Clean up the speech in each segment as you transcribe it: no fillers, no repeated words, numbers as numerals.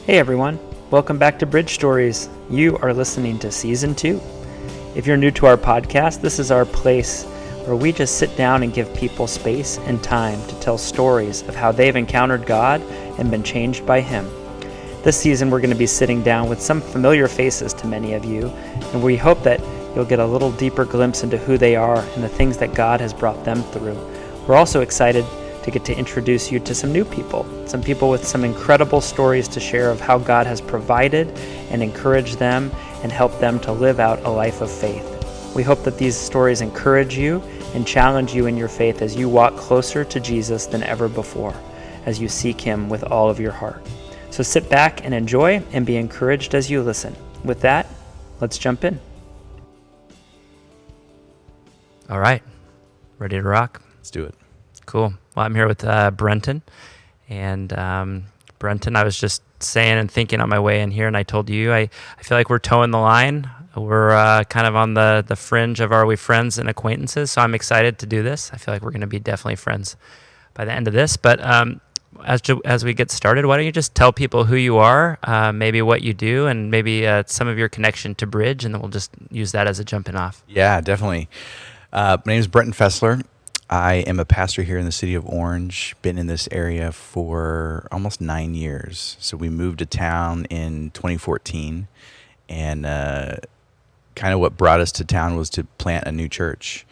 Hey everyone, welcome back to Bridge Stories. You are listening to Season 2. If you're new to our podcast, this is our place where we just sit down and give people space and time to tell stories of how they've encountered God and been changed by Him. This season we're going to be sitting down with some familiar faces to many of you, and we hope that you'll get a little deeper glimpse into who they are and the things that God has brought them through. We're also excited to get to introduce you to some new people, some people with some incredible stories to share of how God has provided and encouraged them and helped them to live out a life of faith. We hope that these stories encourage you and challenge you in your faith as you walk closer to Jesus than ever before, as you seek Him with all of your heart. So sit back and enjoy and be encouraged as you listen. With that, let's jump in. All right, ready to rock? Let's do it. Cool. Well, I'm here with Brenton. And Brenton, I was just saying and thinking on my way in here, and I told you, I feel like we're towing the line. We're kind of on the fringe of are we friends and acquaintances, so I'm excited to do this. I feel like we're going to be definitely friends by the end of this. But as we get started, why don't you just tell people who you are, maybe what you do, and maybe some of your connection to Bridge, and then we'll just use that as a jumping off. Yeah, definitely. My name is Brenton Fessler. I am a pastor here in the city of Orange, been in this area for almost 9 years. So we moved to town in 2014, and kind of what brought us to town was to plant a new church.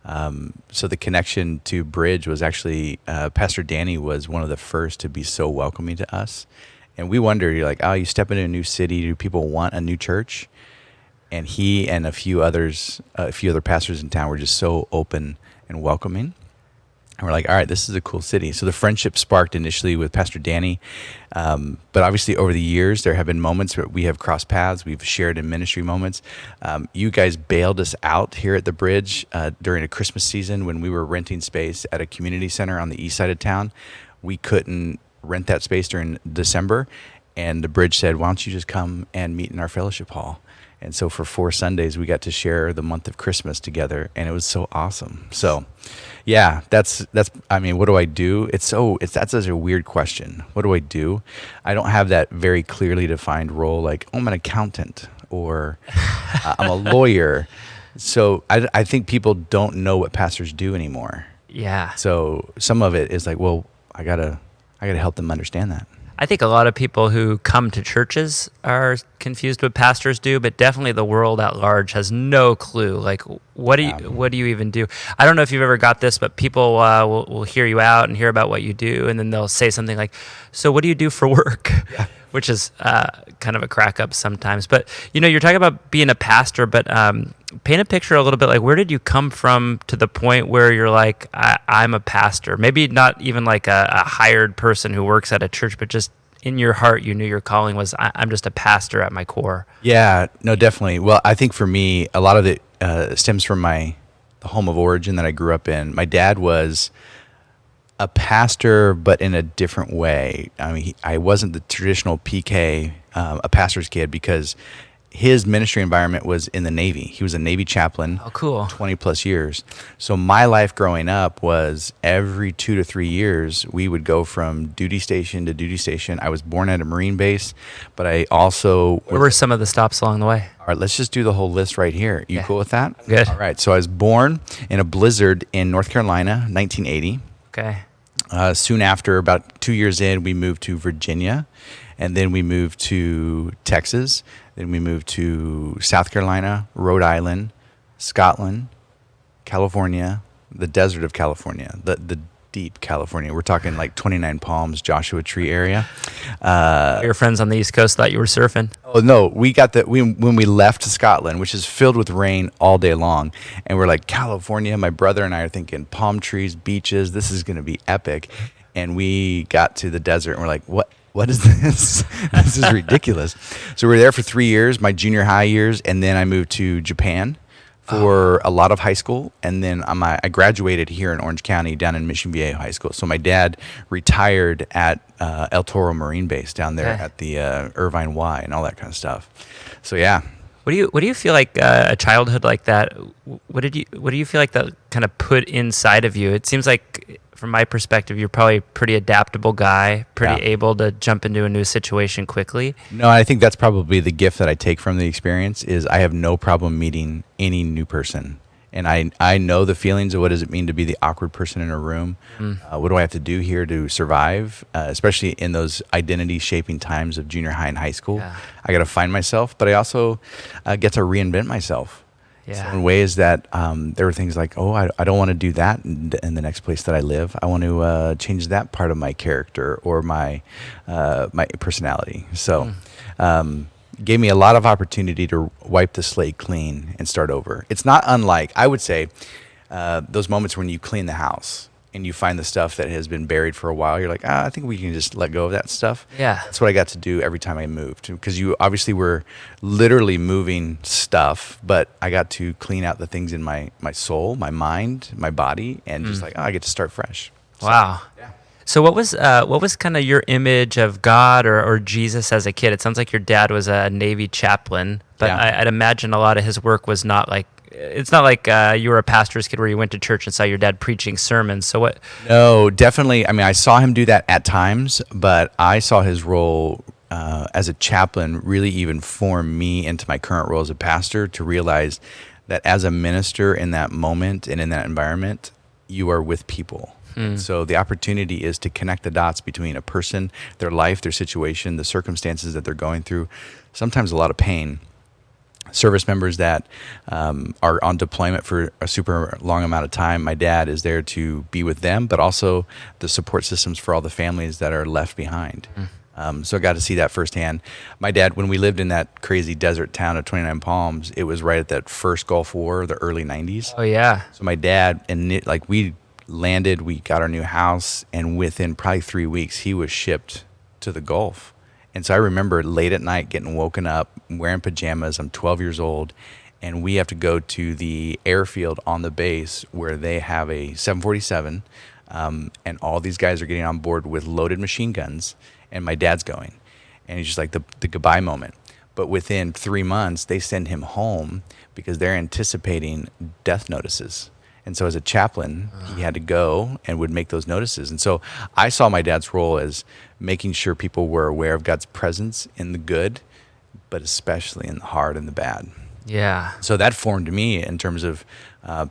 So the connection to Bridge was actually, Pastor Danny was one of the first to be so welcoming to us. And we wondered, you're like, oh, you step into a new city, do people want a new church? And he and a few other pastors in town were just so open and welcoming. And we're like, all right, this is a cool city. So the friendship sparked initially with Pastor Danny. But obviously over the years, there have been moments where we have crossed paths. We've shared in ministry moments. You guys bailed us out here at the Bridge during a Christmas season when we were renting space at a community center on the east side of town. We couldn't rent that space during December. And the Bridge said, why don't you just come and meet in our fellowship hall? And so for 4 Sundays, we got to share the month of Christmas together, and it was so awesome. So, yeah, that's. I mean, what do I do? That's such a weird question. What do I do? I don't have that very clearly defined role. Like, oh, I'm an accountant, or I'm a lawyer. So I think people don't know what pastors do anymore. Yeah. So some of it is like, well, I gotta help them understand that. I think a lot of people who come to churches are confused what pastors do, but definitely the world at large has no clue. Like, what do you even do? I don't know if you've ever got this, but people will hear you out and hear about what you do, and then they'll say something like, "So what do you do for work?" Yeah. Which is kind of a crack up sometimes. But you're talking about being a pastor, but paint a picture a little bit. Like, where did you come from to the point where you're like, I'm a pastor? Maybe not even like a hired person who works at a church, but just in your heart, you knew your calling was, I'm just a pastor at my core. Yeah, no, definitely. Well, I think for me, a lot of it stems from the home of origin that I grew up in. My dad was a pastor, but in a different way. I mean, I wasn't the traditional PK, a pastor's kid, because his ministry environment was in the Navy. He was a Navy chaplain. Oh, cool. 20 plus years. So my life growing up was every 2 to 3 years, we would go from duty station to duty station. I was born at a Marine base, but I also... Where were some of the stops along the way? All right, let's just do the whole list right here. You cool with that? Good. All right, so I was born in a blizzard in North Carolina, 1980. Okay. Soon after, about 2 years in, we moved to Virginia, and then we moved to Texas. Then we moved to South Carolina, Rhode Island, Scotland, California, the desert of California, the deep California. We're talking like 29 Palms, Joshua Tree area. Your friends on the East Coast thought you were surfing. Oh no, when we left Scotland, which is filled with rain all day long, and we're like, California. My brother and I are thinking palm trees, beaches. This is going to be epic. And we got to the desert, and we're like, what is this? This is ridiculous. So we were there for 3 years, my junior high years, and then I moved to Japan for a lot of high school, and then I graduated here in Orange County down in Mission Viejo High School. So my dad retired at El Toro Marine Base down there at the Irvine Y and all that kind of stuff. So yeah. What do you feel like a childhood like that? What do you feel like that kind of put inside of you? It seems like from my perspective, you're probably a pretty adaptable guy, pretty Yeah. able to jump into a new situation quickly. No, I think that's probably the gift that I take from the experience is I have no problem meeting any new person. And I know the feelings of what does it mean to be the awkward person in a room. What do I have to do here to survive, especially in those identity-shaping times of junior high and high school. Yeah. I got to find myself, but I also get to reinvent myself. Yeah. So in ways that there were things like, oh, I don't want to do that in the next place that I live. I want to change that part of my character or my personality. So gave me a lot of opportunity to wipe the slate clean and start over. It's not unlike, I would say, those moments when you clean the house and you find the stuff that has been buried for a while. You're like, I think we can just let go of that stuff. Yeah. That's what I got to do every time I moved, because you obviously were literally moving stuff, but I got to clean out the things in my soul, my mind, my body, and just like, I get to start fresh. Wow. Yeah. So what was kind of your image of God or Jesus as a kid? It sounds like your dad was a Navy chaplain, but Yeah. I'd imagine a lot of his work was not like, it's not like you were a pastor's kid where you went to church and saw your dad preaching sermons. So what? No, definitely. I mean, I saw him do that at times, but I saw his role as a chaplain really even form me into my current role as a pastor, to realize that as a minister in that moment and in that environment, you are with people. So the opportunity is to connect the dots between a person, their life, their situation, the circumstances that they're going through, sometimes a lot of pain. Service members that are on deployment for a super long amount of time. My dad is there to be with them, but also the support systems for all the families that are left behind. So I got to see that firsthand. My dad, when we lived in that crazy desert town of 29 Palms, it was right at that first Gulf War, the early 90s. Oh yeah. So my dad, we landed, we got our new house, and within probably 3 weeks, he was shipped to the Gulf. And so I remember late at night getting woken up, wearing pajamas. I'm 12 years old, and we have to go to the airfield on the base where they have a 747, and all these guys are getting on board with loaded machine guns, and my dad's going. And he's just like the goodbye moment. But within 3 months, they send him home because they're anticipating death notices. And so as a chaplain, he had to go and would make those notices. And so I saw my dad's role as making sure people were aware of God's presence in the good, but especially in the hard and the bad. Yeah. So that formed me in terms of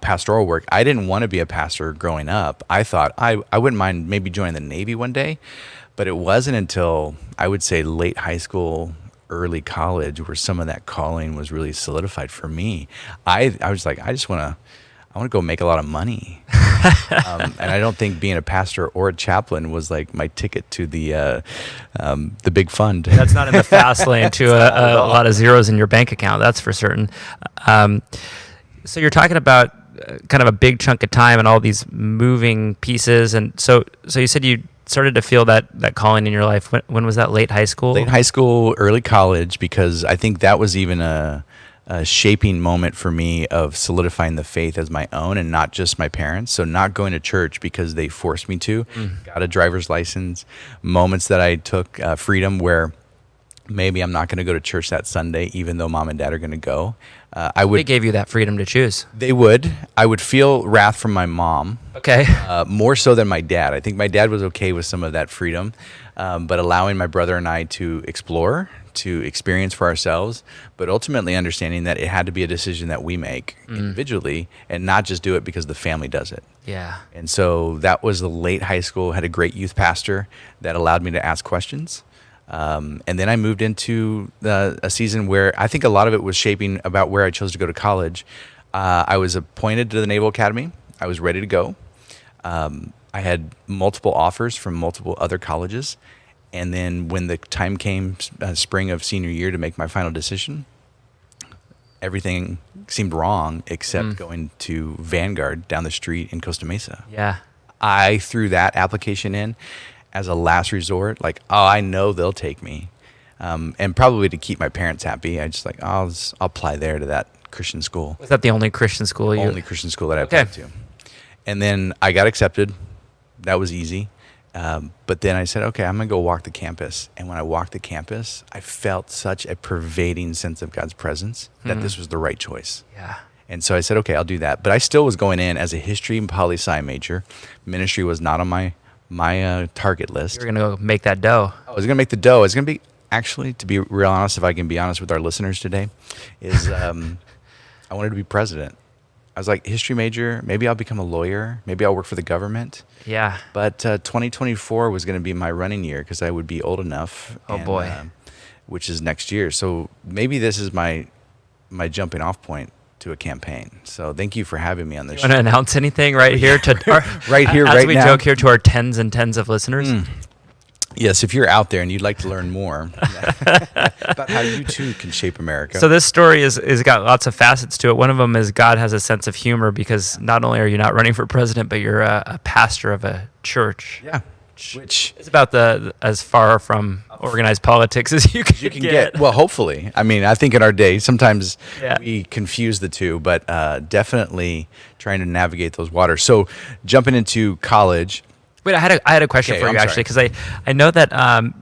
pastoral work. I didn't want to be a pastor growing up. I thought I wouldn't mind maybe joining the Navy one day, but it wasn't until I would say late high school, early college, where some of that calling was really solidified for me. I was like, I want to go make a lot of money. And I don't think being a pastor or a chaplain was like my ticket to the big fund. That's not in the fast lane to a lot of zeros in your bank account. That's for certain. So you're talking about kind of a big chunk of time and all these moving pieces. And so you said you started to feel that calling in your life. When was that? Late high school? Late high school, early college, because I think that was even a shaping moment for me of solidifying the faith as my own and not just my parents. So not going to church because they forced me to. Got a driver's license. Moments that I took freedom where maybe I'm not going to go to church that Sunday, even though mom and dad are going to go. They gave you that freedom to choose. They would. I would feel wrath from my mom. Okay. More so than my dad. I think my dad was okay with some of that freedom, but allowing my brother and I to explore, to experience for ourselves, but ultimately understanding that it had to be a decision that we make individually and not just do it because the family does it. Yeah. And so that was the late high school, had a great youth pastor that allowed me to ask questions. And then I moved into a season where I think a lot of it was shaping about where I chose to go to college. I was appointed to the Naval Academy. I was ready to go. I had multiple offers from multiple other colleges. And then when the time came, spring of senior year, to make my final decision, everything seemed wrong except going to Vanguard down the street in Costa Mesa. Yeah. I threw that application in as a last resort, like, I know they'll take me. And probably to keep my parents happy, I just like, I'll apply there to that Christian school. Was that the only Christian school Only Christian school that I applied to. And then I got accepted. That was easy. But then I said, okay, I'm going to go walk the campus. And when I walked the campus, I felt such a pervading sense of God's presence that this was the right choice. Yeah. And so I said, okay, I'll do that. But I still was going in as a history and poli-sci major. Ministry was not on my target list. You're going to go make that dough. I was going to make the dough. It's going to be, actually, to be real honest, if I can be honest with our listeners today, is I wanted to be president. I was like, history major, maybe I'll become a lawyer. Maybe I'll work for the government. Yeah. But 2024 was going to be my running year because I would be old enough. Oh, boy. Which is next year. So maybe this is my jumping off point to a campaign. So thank you for having me on this show. Want to announce anything right here to right here, as right we now? joke here to our tens and tens of listeners? Yes, if you're out there and you'd like to learn more about how you too can shape America. So this story is got lots of facets to it. One of them is God has a sense of humor because not only are you not running for president, but you're a pastor of a church. Yeah. Which is about as far from organized politics as you can get. Well, hopefully. I mean, I think in our day, sometimes we confuse the two, but definitely trying to navigate those waters. So jumping into college. Wait, I had a question for you, actually, because I know that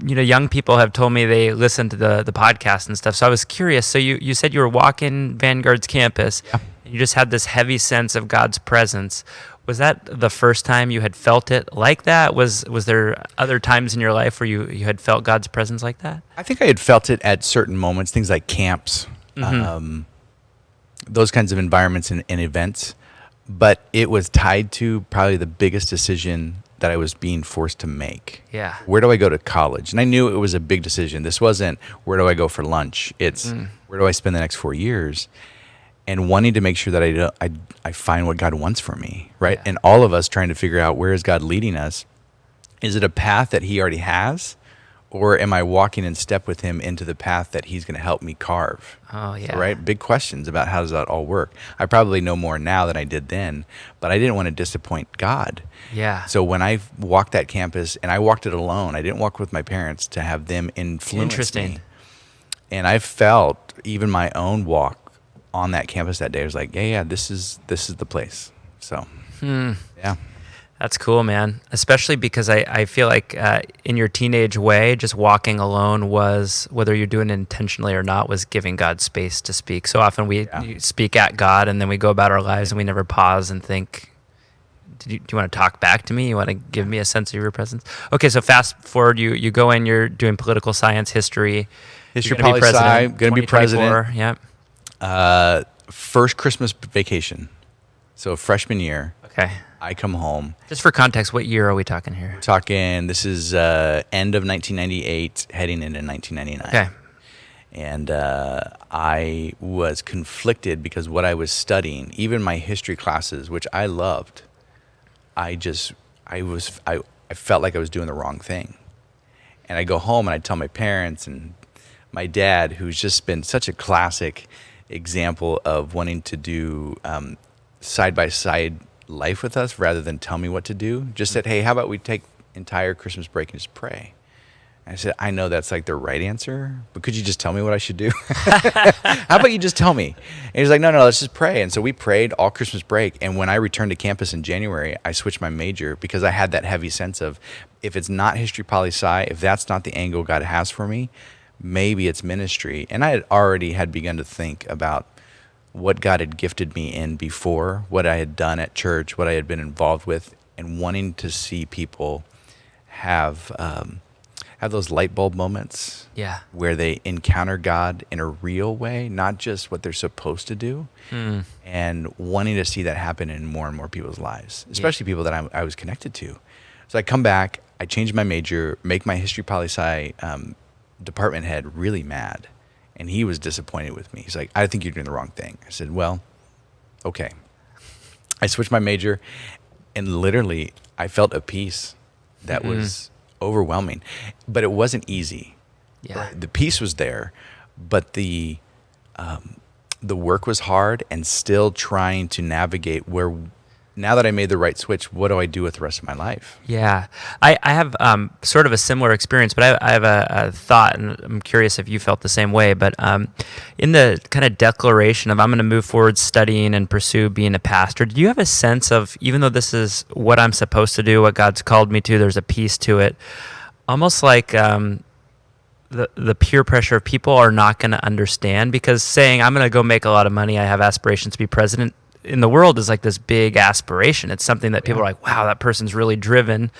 young people have told me they listen to the podcast and stuff. So I was curious. So you said you were walking Vanguard's campus, and you just had this heavy sense of God's presence. Was that the first time you had felt it like that? Was there other times in your life where you had felt God's presence like that? I think I had felt it at certain moments, things like camps, those kinds of environments and events. But it was tied to probably the biggest decision that I was being forced to make. Yeah. Where do I go to college? And I knew it was a big decision. This wasn't where do I go for lunch? It's where do I spend the next 4 years? And wanting to make sure that I find what God wants for me, right? Yeah. And all of us trying to figure out where is God leading us. Is it a path that he already has? Or am I walking in step with him into the path that he's going to help me carve? Oh, yeah. So, right? Big questions about how does that all work. I probably know more now than I did then, but I didn't want to disappoint God. Yeah. So when I walked that campus, and I walked it alone, I didn't walk with my parents to have them influence me. And I felt even my own walk on that campus that day, I was like, yeah, this is the place. So, yeah. That's cool, man. Especially because I feel like in your teenage way, just walking alone was, whether you're doing it intentionally or not, was giving God space to speak. So often we speak at God and then we go about our lives and we never pause and think, do you want to talk back to me? You want to give me a sense of your presence? Okay, so fast forward, you go in, you're doing political science, history. History, poli-sci, going to be president. Yep. First Christmas vacation. So freshman year. Okay. I come home. Just for context, what year are we talking here? We're talking, this is end of 1998, heading into 1999. Okay. And I was conflicted because what I was studying, even my history classes, which I loved, I felt like I was doing the wrong thing. And I go home and I tell my parents and my dad, who's just been such a classic example of wanting to do side-by-side life with us rather than tell me what to do, just said, hey, how about we take entire Christmas break and just pray? And I said, I know that's like the right answer, but could you just tell me what I should do? How about you just tell me? And he's like, no, let's just pray. And so we prayed all Christmas break. And when I returned to campus in January, I switched my major because I had that heavy sense of, if it's not history, poli-sci, if that's not the angle God has for me, maybe it's ministry. And I had already begun to think about what God had gifted me in before, what I had done at church, what I had been involved with, and wanting to see people have those light bulb moments, where they encounter God in a real way, not just what they're supposed to do, and wanting to see that happen in more and more people's lives, especially people that I was connected to. So I come back, I change my major, make my history poli-sci department head really mad. And he was disappointed with me. He's like, I think you're doing the wrong thing. I said, well, okay. I switched my major, and literally I felt a peace that was overwhelming. But it wasn't easy. Yeah. Right? The peace was there, but the work was hard, and still trying to navigate where, now that I made the right switch, what do I do with the rest of my life? Yeah. I have sort of a similar experience, but I have a thought, and I'm curious if you felt the same way. But in the kind of declaration of I'm going to move forward studying and pursue being a pastor, do you have a sense of, even though this is what I'm supposed to do, what God's called me to, there's a piece to it, almost like the the peer pressure of people are not going to understand, because saying I'm going to go make a lot of money, I have aspirations to be president in the world is like this big aspiration. It's something that people are like, wow, that person's really driven.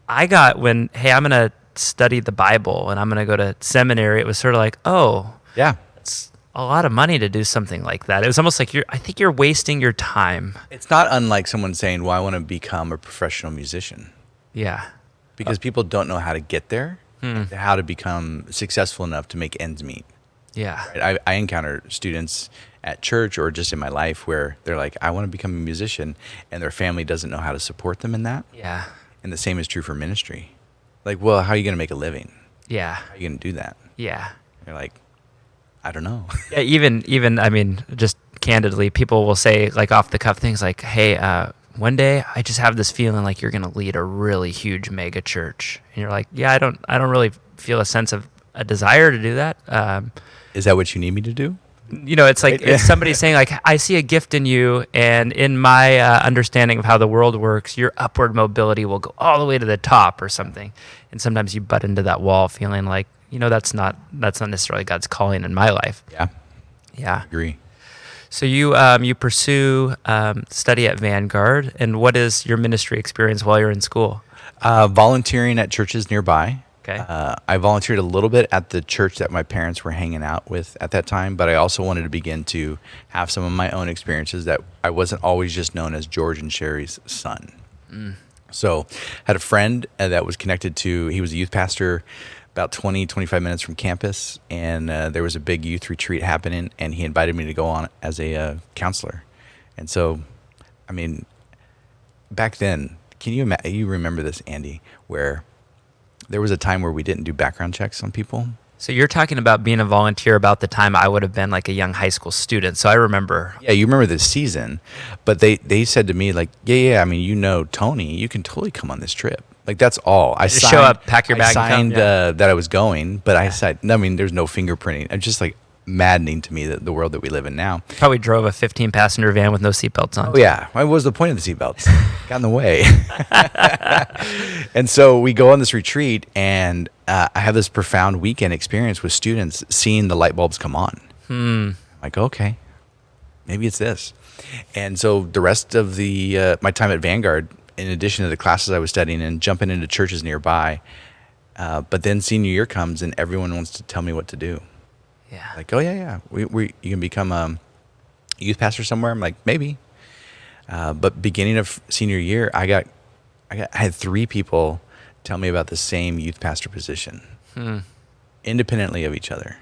I got when, hey, I'm going to study the Bible and I'm going to go to seminary. It was sort of like, oh, Yeah. it's a lot of money to do something like that. It was almost like I think you're wasting your time. It's not unlike someone saying, well, I want to become a professional musician. Yeah. Because people don't know how to get there, how to become successful enough to make ends meet. Yeah. Right? I encounter students at church or just in my life where they're like, I want to become a musician, and their family doesn't know how to support them in that. Yeah. And the same is true for ministry. Like, well, how are you going to make a living? Yeah. How are you going to do that? Yeah. You're like, I don't know. Yeah, even I mean, just candidly, people will say like off the cuff things like, "Hey, one day I just have this feeling like you're going to lead a really huge mega church," and you're like, "Yeah, I don't really feel a sense of a desire to do that." Is that what you need me to do? It's like it's somebody saying like, "I see a gift in you, and in my understanding of how the world works, your upward mobility will go all the way to the top," or something. And sometimes you butt into that wall, feeling like, that's not necessarily God's calling in my life. Yeah. Yeah. I agree. So you pursue study at Vanguard, and what is your ministry experience while you're in school? Volunteering at churches nearby. Okay. I volunteered a little bit at the church that my parents were hanging out with at that time, but I also wanted to begin to have some of my own experiences, that I wasn't always just known as George and Sherry's son. So had a friend that was connected to, he was a youth pastor about 20, 25 minutes from campus, and there was a big youth retreat happening, and he invited me to go on as a counselor. And so, I mean, back then, you remember this, Andy, where there was a time where we didn't do background checks on people? So you're talking about being a volunteer about the time I would have been like a young high school student. So I remember. Yeah, you remember this season, but they said to me like, yeah, I mean, Tony, you can totally come on this trip. Like, that's all. I just signed, show up, pack your bag, I signed and come. that I was going, but I said, I mean, there's no fingerprinting. It's just like maddening to me, that the world that we live in now. Probably drove a 15-passenger van with no seatbelts on. Oh yeah, what was the point of the seatbelts? Got in the way. And so we go on this retreat, and I have this profound weekend experience with students, seeing the light bulbs come on. Like, okay, maybe it's this. And so the rest of the my time at Vanguard, in addition to the classes I was studying and jumping into churches nearby, but then senior year comes and everyone wants to tell me what to do. Yeah. Like, oh yeah, you can become a youth pastor somewhere. I'm like, maybe. But beginning of senior year, I had 3 people tell me about the same youth pastor position, independently of each other.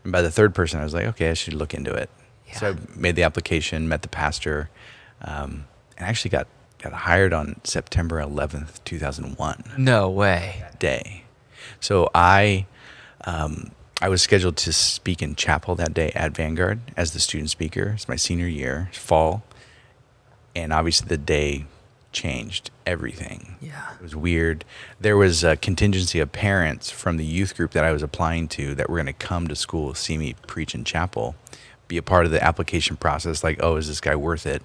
And by the 3rd person, I was like, okay, I should look into it. Yeah. So I made the application, met the pastor, and actually got hired on September 11th, 2001. No way. That day. So I was scheduled to speak in chapel that day at Vanguard as the student speaker. It's my senior year, fall. And obviously the day changed everything. Yeah. It was weird. There was a contingency of parents from the youth group that I was applying to that were going to come to school, see me preach in chapel, be a part of the application process, like, oh, is this guy worth it?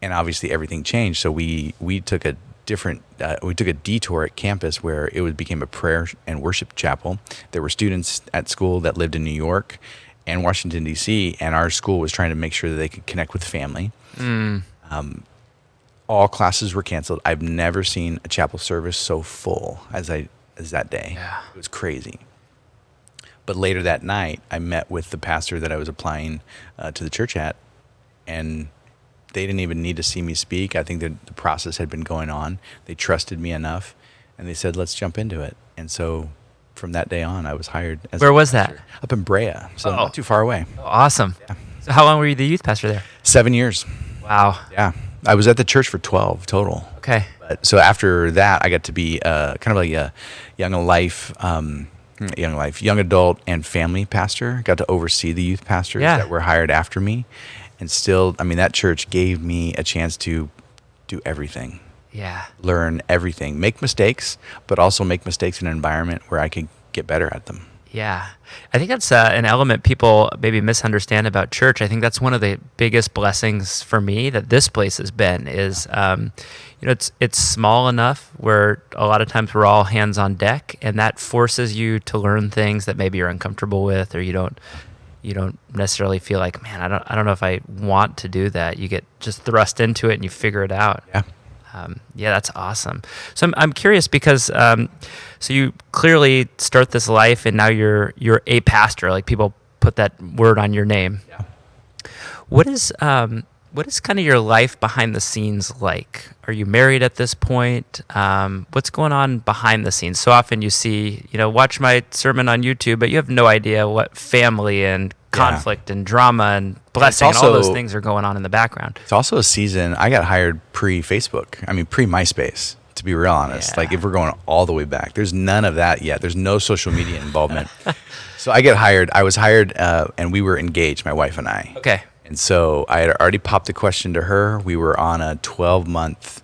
And obviously everything changed. So we took a detour at campus where it became a prayer and worship chapel. There were students at school that lived in New York and Washington, D.C., and our school was trying to make sure that they could connect with family. All classes were canceled. I've never seen a chapel service so full as that day. Yeah. It was crazy. But later that night, I met with the pastor that I was applying to the church at, and they didn't even need to see me speak. I think that the process had been going on. They trusted me enough, and they said, let's jump into it. And so from that day on, I was hired as Where was that? Up in Brea, so not too far away. Oh, awesome. Yeah. So how long were you the youth pastor there? 7 years. Wow. Yeah. I was at the church for 12 total. Okay. So after that, I got to be kind of like a young adult and family pastor. Got to oversee the youth pastors that were hired after me. And still, I mean, that church gave me a chance to do everything. Yeah. Learn everything. Make mistakes, but also make mistakes in an environment where I could get better at them. Yeah. I think that's an element people maybe misunderstand about church. I think that's one of the biggest blessings for me that this place has been is, it's small enough where a lot of times we're all hands on deck, and that forces you to learn things that maybe you're uncomfortable with, or you don't necessarily feel like, man, I don't know if I want to do that. You get just thrust into it and you figure it out. Yeah. Yeah, that's awesome. So I'm curious because so you clearly start this life and now you're a pastor. Like people put that word on your name. Yeah. What is kind of your life behind the scenes like? Are you married at this point? What's going on behind the scenes? So often you see, watch my sermon on YouTube, but you have no idea what family and conflict and drama and blessing and all those things are going on in the background. It's also a season. I got hired pre-Facebook. I mean, pre-MySpace, to be real honest. Yeah. Like if we're going all the way back, there's none of that yet. There's no social media involvement. So I was hired and we were engaged, my wife and I. Okay. And so I had already popped a question to her. We were on a 12-month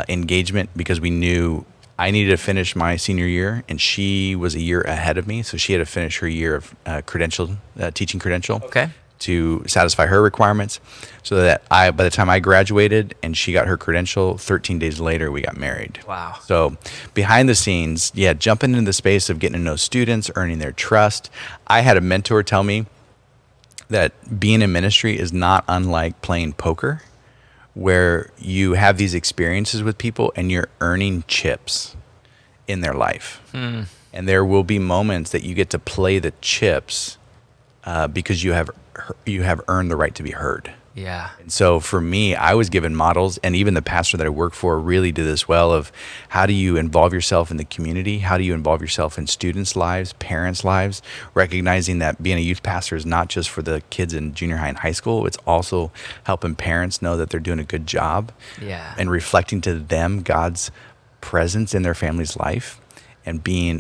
engagement because we knew I needed to finish my senior year, and she was a year ahead of me, so she had to finish her year of teaching credential to satisfy her requirements, so that by the time I graduated and she got her credential, 13 days later, we got married. Wow. So behind the scenes, jumping into the space of getting to know students, earning their trust. I had a mentor tell me that being in ministry is not unlike playing poker, where you have these experiences with people and you're earning chips in their life. And there will be moments that you get to play the chips because you have earned the right to be heard. Yeah. And so for me, I was given models, and even the pastor that I work for really did this well, of how do you involve yourself in the community? How do you involve yourself in students' lives, parents' lives, recognizing that being a youth pastor is not just for the kids in junior high and high school. It's also helping parents know that they're doing a good job. Yeah. And reflecting to them God's presence in their family's life, and being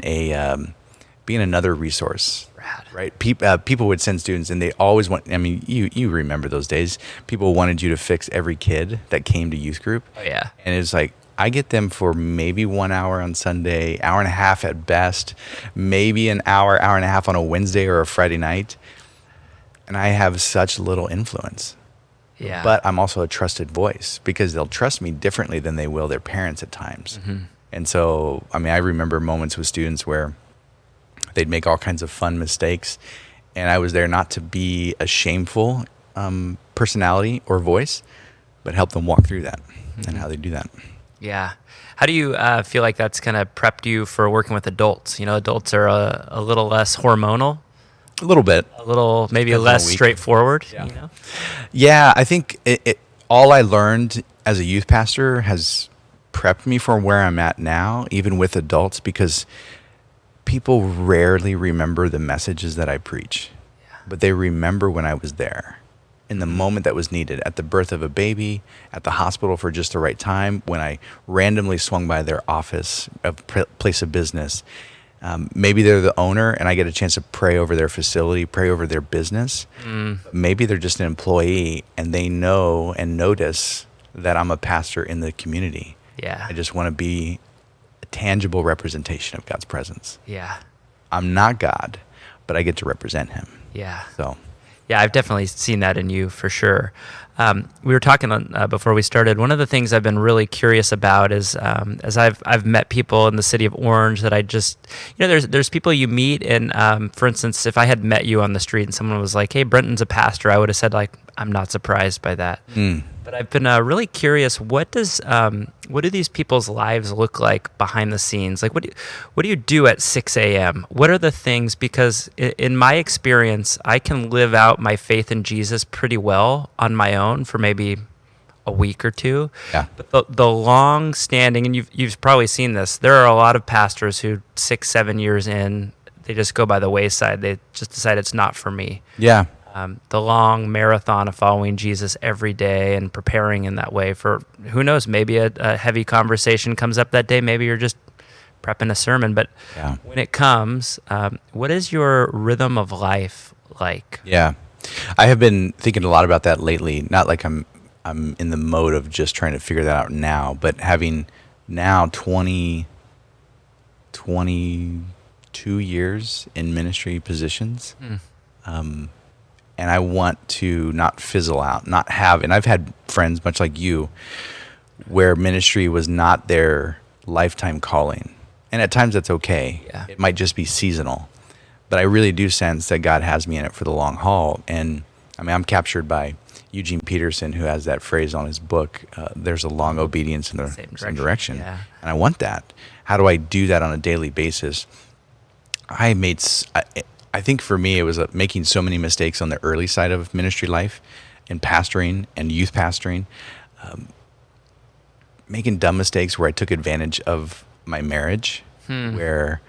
another resource. Rad. Right? People would send students, and they always want, I mean, you remember those days. People wanted you to fix every kid that came to youth group. Oh, yeah. And it's like, I get them for maybe 1 hour on Sunday, hour and a half at best, maybe an hour and a half on a Wednesday or a Friday night. And I have such little influence. Yeah. But I'm also a trusted voice because they'll trust me differently than they will their parents at times. Mm-hmm. And so, I mean, I remember moments with students where they'd make all kinds of fun mistakes, and I was there not to be a shameful personality or voice, but help them walk through that and how they do that. Yeah. How do you feel like that's kind of prepped you for working with adults? Adults are a little less hormonal. A little bit. A little, maybe Depends on less the week. straightforward, Yeah. Yeah, I think all I learned as a youth pastor has prepped me for where I'm at now, even with adults, because people rarely remember the messages that I preach, but they remember when I was there in the moment that was needed, at the birth of a baby, at the hospital for just the right time, when I randomly swung by their office, a place of business. Maybe they're the owner and I get a chance to pray over their facility, pray over their business. Maybe they're just an employee and they know and notice that I'm a pastor in the community. Yeah. I just want to be a tangible representation of God's presence. Yeah. I'm not God, but I get to represent him. Yeah. So, yeah, I've definitely seen that in you for sure. We were talking before we started. One of the things I've been really curious about is as I've met people in the city of Orange that I just, there's people you meet, and for instance, if I had met you on the street and someone was like, "Hey, Brenton's a pastor," I would have said like, "I'm not surprised by that." But I've been really curious. What do these people's lives look like behind the scenes? Like, what do you do at 6 a.m.? What are the things? Because in my experience, I can live out my faith in Jesus pretty well on my own for maybe a week or two. Yeah. But the long standing, and you've probably seen this, there are a lot of pastors who 6-7 years in, they just go by the wayside. They just decide it's not for me. yeah. The long marathon of following Jesus every day and preparing in that way for, who knows, maybe a heavy conversation comes up that day. Maybe you're just prepping a sermon. But when it comes, what is your rhythm of life like? Yeah. I have been thinking a lot about that lately. Not like I'm in the mode of just trying to figure that out now, but having now 22 2 years in ministry positions. And I want to not fizzle out, and I've had friends much like you where ministry was not their lifetime calling. And at times that's okay. Yeah. It might just be seasonal. But I really do sense that God has me in it for the long haul. And I mean, I'm captured by Eugene Peterson, who has that phrase on his book, there's a long obedience in the same direction. Yeah. And I want that. How do I do that on a daily basis? I think for me, it was making so many mistakes on the early side of ministry life and pastoring and youth pastoring, making dumb mistakes where I took advantage of my marriage, where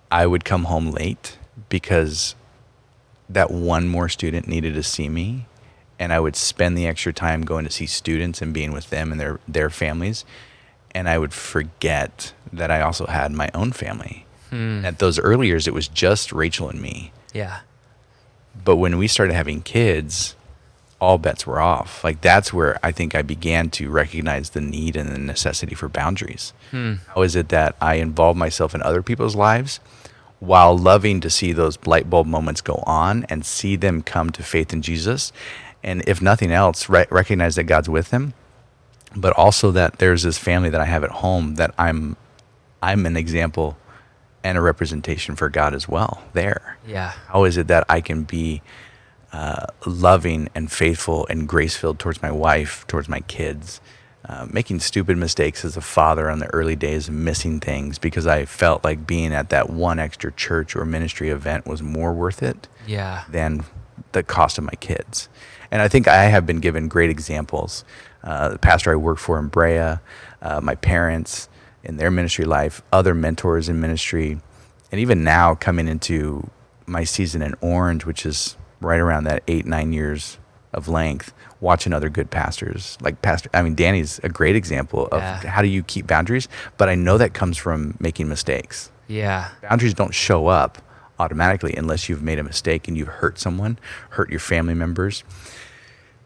I would come home late because that one more student needed to see me, and I would spend the extra time going to see students and being with them and their families, and I would forget that I also had my own family. At those early years, it was just Rachel and me. Yeah. But when we started having kids, all bets were off. Like, that's where I think I began to recognize the need and the necessity for boundaries. How is it that I involve myself in other people's lives while loving to see those light bulb moments go on and see them come to faith in Jesus? And if nothing else, recognize that God's with them, but also that there's this family that I have at home that I'm an example and a representation for God as well there. Yeah. How is it that I can be loving and faithful and grace-filled towards my wife, towards my kids, making stupid mistakes as a father on the early days, missing things because I felt like being at that one extra church or ministry event was more worth it than the cost of my kids. And I think I have been given great examples. The pastor I worked for in Brea, my parents in their ministry life, other mentors in ministry, and even now coming into my season in Orange, which is right around that 8-9 years of length, watching other good pastors. Like Danny's a great example of how do you keep boundaries, but I know that comes from making mistakes. Yeah. Boundaries don't show up automatically unless you've made a mistake and you've hurt someone, hurt your family members.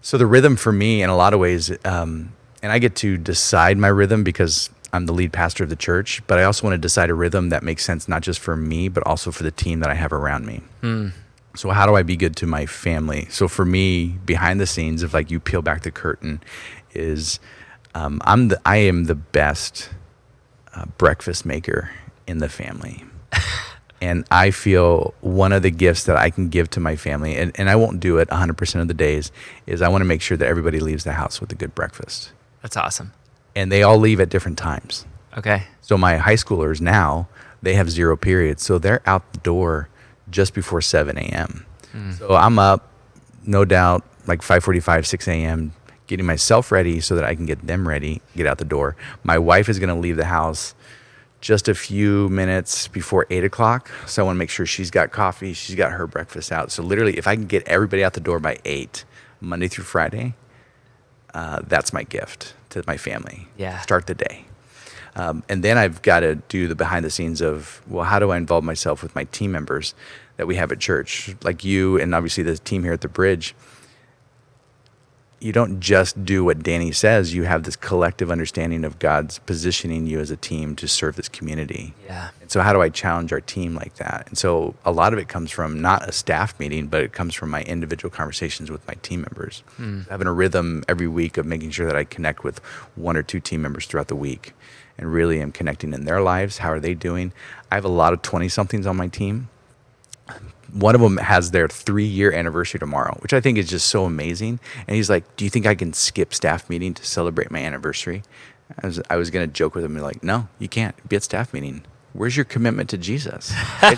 So the rhythm for me in a lot of ways, and I get to decide my rhythm because I'm the lead pastor of the church, but I also want to decide a rhythm that makes sense not just for me, but also for the team that I have around me. So how do I be good to my family? So for me, behind the scenes, if like you peel back the curtain, is I am the best breakfast maker in the family. And I feel one of the gifts that I can give to my family, and I won't do it 100% of the days, is I want to make sure that everybody leaves the house with a good breakfast. That's awesome. And they all leave at different times. Okay. So my high schoolers now, they have 0 periods. So they're out the door just before 7 a.m. So I'm up, no doubt, like 5:45, 6 a.m., getting myself ready so that I can get them ready, get out the door. My wife is going to leave the house just a few minutes before 8 o'clock. So I want to make sure she's got coffee, she's got her breakfast out. So literally, if I can get everybody out the door by 8, Monday through Friday, that's my gift to my family. Yeah. Start the day. And then I've got to do the behind the scenes of, well, how do I involve myself with my team members that we have at church? Like you and obviously the team here at the Bridge. You don't just do what Danny says. You have this collective understanding of God's positioning you as a team to serve this community. Yeah. And so how do I challenge our team like that? And so a lot of it comes from not a staff meeting, but it comes from my individual conversations with my team members. Having a rhythm every week of making sure that I connect with 1 or 2 team members throughout the week and really am connecting in their lives. How are they doing? I have a lot of 20-somethings on my team. One of them has their 3-year anniversary tomorrow, which I think is just so amazing. And he's like, do you think I can skip staff meeting to celebrate my anniversary? I was going to joke with him and be like, no, you can't. Be at staff meeting. Where's your commitment to Jesus? Right?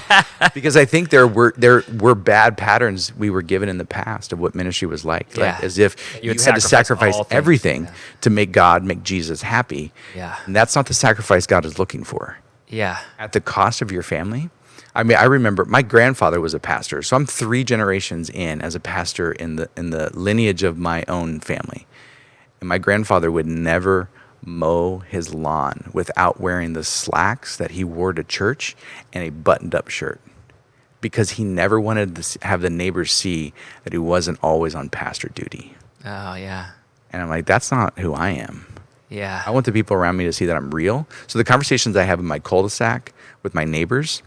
Because I think there were bad patterns we were given in the past of what ministry was like. Yeah. Like as if you had to sacrifice everything to make Jesus happy. Yeah. And that's not the sacrifice God is looking for. Yeah. At the cost of your family. I mean, I remember my grandfather was a pastor, so I'm 3 generations in as a pastor in the lineage of my own family. And my grandfather would never mow his lawn without wearing the slacks that he wore to church and a buttoned-up shirt, because he never wanted to have the neighbors see that he wasn't always on pastor duty. Oh, yeah. And I'm like, that's not who I am. Yeah. I want the people around me to see that I'm real. So the conversations I have in my cul-de-sac with my neighbors,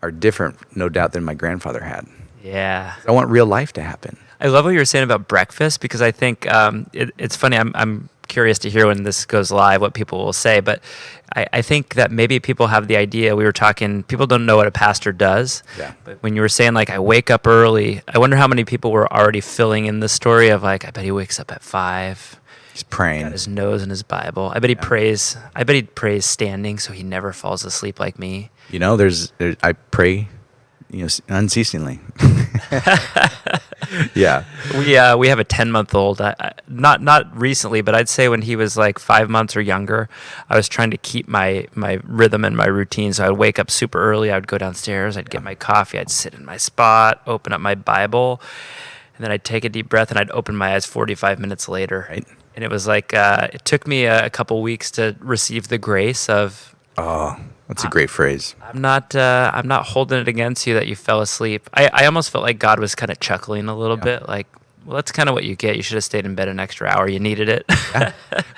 are different, no doubt, than my grandfather had. Yeah. I want real life to happen. I love what you were saying about breakfast, because I think it's funny. I'm curious to hear when this goes live what people will say, but I think that maybe people have the idea. We were talking, people don't know what a pastor does. Yeah. But when you were saying, like, I wake up early, I wonder how many people were already filling in the story of, like, I bet he wakes up at 5. He's praying. Got his nose in his Bible. I bet he prays. I bet he prays standing so he never falls asleep like me. You know, I pray, unceasingly. Yeah. We have a 10-month-old. Not recently, but I'd say when he was like 5 months or younger, I was trying to keep my rhythm and my routine. So I'd wake up super early. I would go downstairs. I'd get my coffee. I'd sit in my spot, open up my Bible, and then I'd take a deep breath and I'd open my eyes 45 minutes later. Right. And it was like it took me a couple weeks to receive the grace of. Oh, that's a great phrase. I'm not holding it against you that you fell asleep. I almost felt like God was kind of chuckling a little bit, like, well, that's kind of what you get. You should have stayed in bed an extra hour. You needed it. Yeah.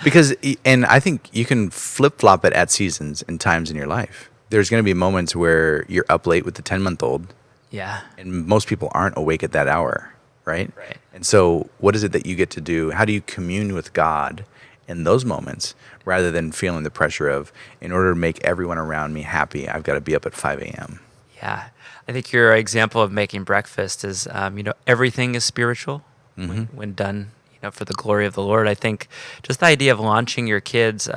Because, and I think you can flip-flop it at seasons and times in your life. There's going to be moments where you're up late with the 10-month-old. Yeah. And most people aren't awake at that hour, right? Right. And so what is it that you get to do? How do you commune with God in those moments rather than feeling the pressure of, in order to make everyone around me happy, I've got to be up at 5 a.m.? Yeah. I think your example of making breakfast is, everything is spiritual when done, for the glory of the Lord. I think just the idea of launching your kids.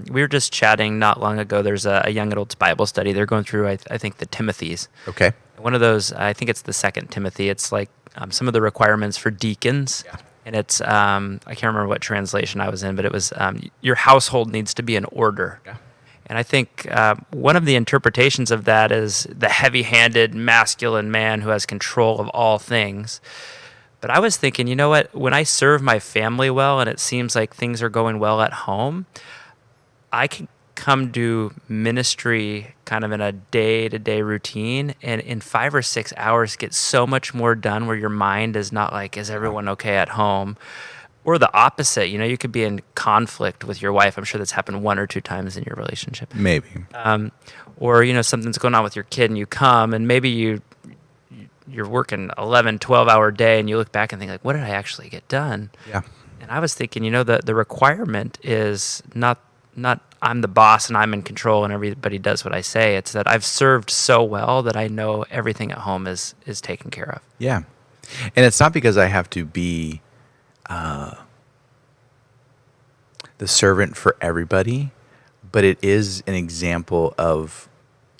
We were just chatting not long ago. There's a young adults Bible study. They're going through, I think, the Timothys. Okay. One of those, I think it's the second Timothy. It's like some of the requirements for deacons. Yeah. And it's, I can't remember what translation I was in, but it was, your household needs to be in order. Yeah. And I think one of the interpretations of that is the heavy-handed, masculine man who has control of all things. But I was thinking, you know what? When I serve my family well and it seems like things are going well at home, I can come do ministry kind of in a day-to-day routine and in 5 or 6 hours get so much more done, where your mind is not like, is everyone okay at home? Or the opposite, you could be in conflict with your wife. I'm sure that's happened 1 or 2 times in your relationship. Maybe. Or something's going on with your kid and you come and maybe you're working 11, 12-hour day and you look back and think, like, what did I actually get done? Yeah. And I was thinking, the requirement is not I'm the boss and I'm in control and everybody does what I say. It's that I've served so well that I know everything at home is taken care of. Yeah. And it's not because I have to be the servant for everybody, but it is an example of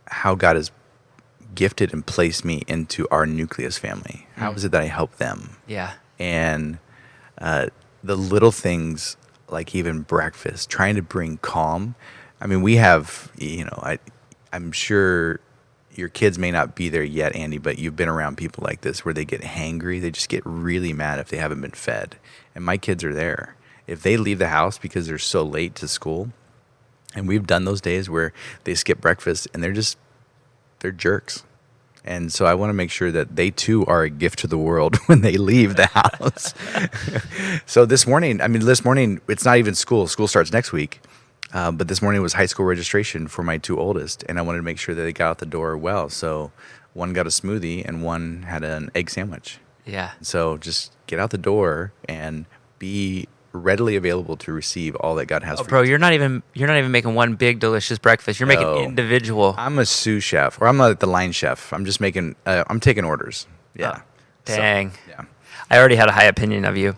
how God has gifted and placed me into our nucleus family. How is it that I help them? Yeah. And the little things, like even breakfast, trying to bring calm. I mean, we have, I'm sure your kids may not be there yet, Andy, but you've been around people like this where they get hangry. They just get really mad if they haven't been fed. And my kids are there. If they leave the house because they're so late to school, and we've done those days where they skip breakfast and they're jerks. And so I want to make sure that they too are a gift to the world when they leave the house. So this morning, it's not even school. School starts next week. But this morning was high school registration for my 2 oldest. And I wanted to make sure that they got out the door well. So one got a smoothie and one had an egg sandwich. Yeah. So just get out the door and be readily available to receive all that God has for bro, you. you're not even making one big delicious breakfast. You're making individual. I'm a sous chef, or I'm not the line chef. I'm just making. I'm taking orders. Yeah. Oh, dang. So, yeah. I already had a high opinion of you.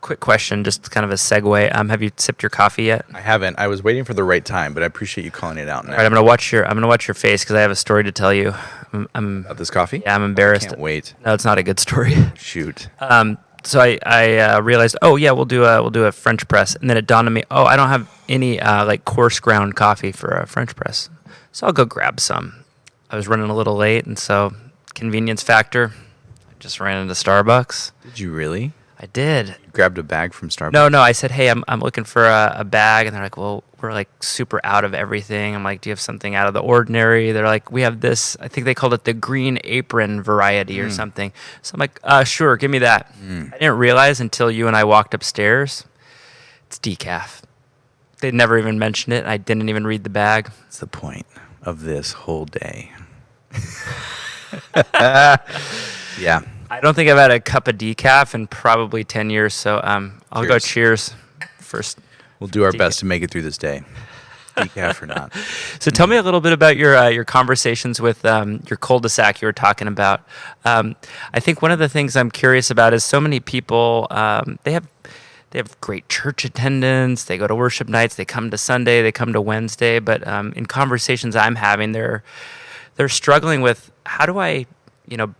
Quick question, just kind of a segue. Have you sipped your coffee yet? I haven't. I was waiting for the right time, but I appreciate you calling it out now. All right, I'm gonna watch your face because I have a story to tell you. About this coffee? Yeah, I'm embarrassed. I can't wait. No, it's not a good story. Shoot. So I realized, we'll do a French press, and then it dawned on me, I don't have any coarse ground coffee for a French press, so I'll go grab some. I was running a little late, and so convenience factor, I just ran into Starbucks. Did you really? I did. You grabbed a bag from Starbucks? No. I said, hey, I'm looking for a bag, and they're like, well, we're like super out of everything. I'm like, do you have something out of the ordinary? They're like, we have this. I think they called it the green apron variety or something. So I'm like, sure, give me that. I didn't realize until you and I walked upstairs, it's decaf. They never even mentioned it. I didn't even read the bag. That's the point of this whole day. Yeah. I don't think I've had a cup of decaf in probably 10 years, so I'll go cheers first. We'll do our best to make it through this day, decaf or not. So tell me a little bit about your conversations with your cul-de-sac you were talking about. I think one of the things I'm curious about is so many people, they have great church attendance, they go to worship nights, they come to Sunday, they come to Wednesday, but in conversations I'm having, they're struggling with, how do I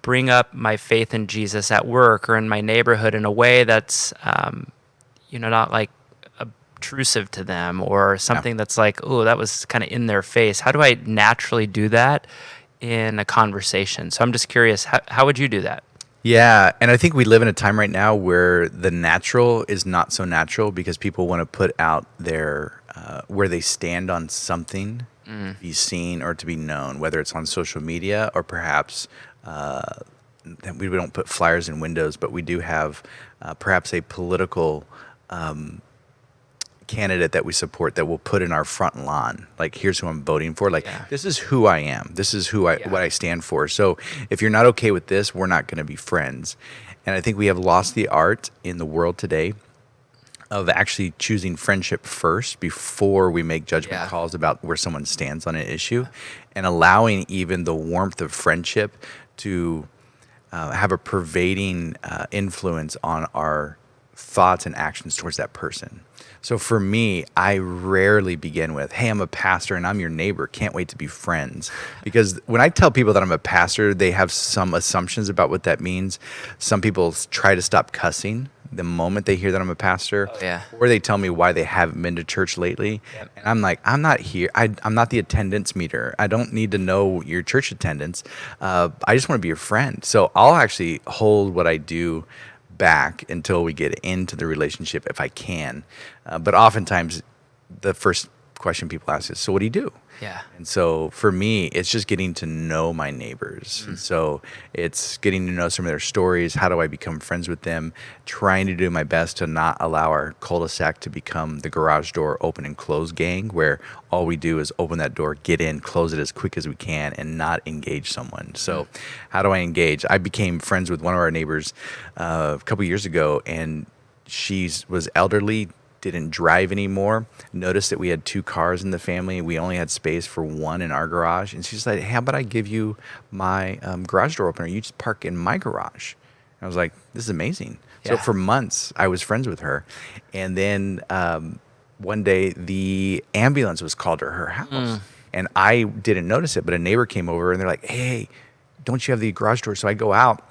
bring up my faith in Jesus at work or in my neighborhood in a way that's, not like obtrusive to them or something that's like, oh, that was kind of in their face. How do I naturally do that in a conversation? So I'm just curious, how would you do that? Yeah, and I think we live in a time right now where the natural is not so natural because people want to put out their where they stand on something to be seen or to be known, whether it's on social media or perhaps we don't put flyers in windows, but we do have perhaps a political candidate that we support that we'll put in our front lawn. Like, here's who I'm voting for. Like, this is who I am. This is what I stand for. So if you're not okay with this, we're not going to be friends. And I think we have lost the art in the world today of actually choosing friendship first before we make judgment calls about where someone stands on an issue, and allowing even the warmth of friendship to have a pervading influence on our thoughts and actions towards that person. So for me, I rarely begin with, hey, I'm a pastor and I'm your neighbor. Can't wait to be friends. Because when I tell people that I'm a pastor, they have some assumptions about what that means. Some people try to stop cussing the moment they hear that I'm a pastor. Or they tell me why they haven't been to church lately. And I'm like, I'm not here. I'm not the attendance meter. I don't need to know your church attendance. I just want to be your friend. So I'll actually hold what I do back until we get into the relationship if I can. But oftentimes the first question people ask is, so what do you do? And so for me, it's just getting to know my neighbors. And so it's getting to know some of their stories. How do I become friends with them? Trying to do my best to not allow our cul-de-sac to become the garage door open and close gang, where all we do is open that door, get in, close it as quick as we can, and not engage someone. So how do I engage? I became friends with one of our neighbors a couple years ago, and she was elderly, didn't drive anymore, noticed that we had 2 cars in the family. We only had space for one in our garage. And she's like, hey, how about I give you my garage door opener? You just park in my garage. And I was like, this is amazing. So for months, I was friends with her. And then one day, the ambulance was called to her house. And I didn't notice it, but a neighbor came over and they're like, hey, don't you have the garage door? So I go out.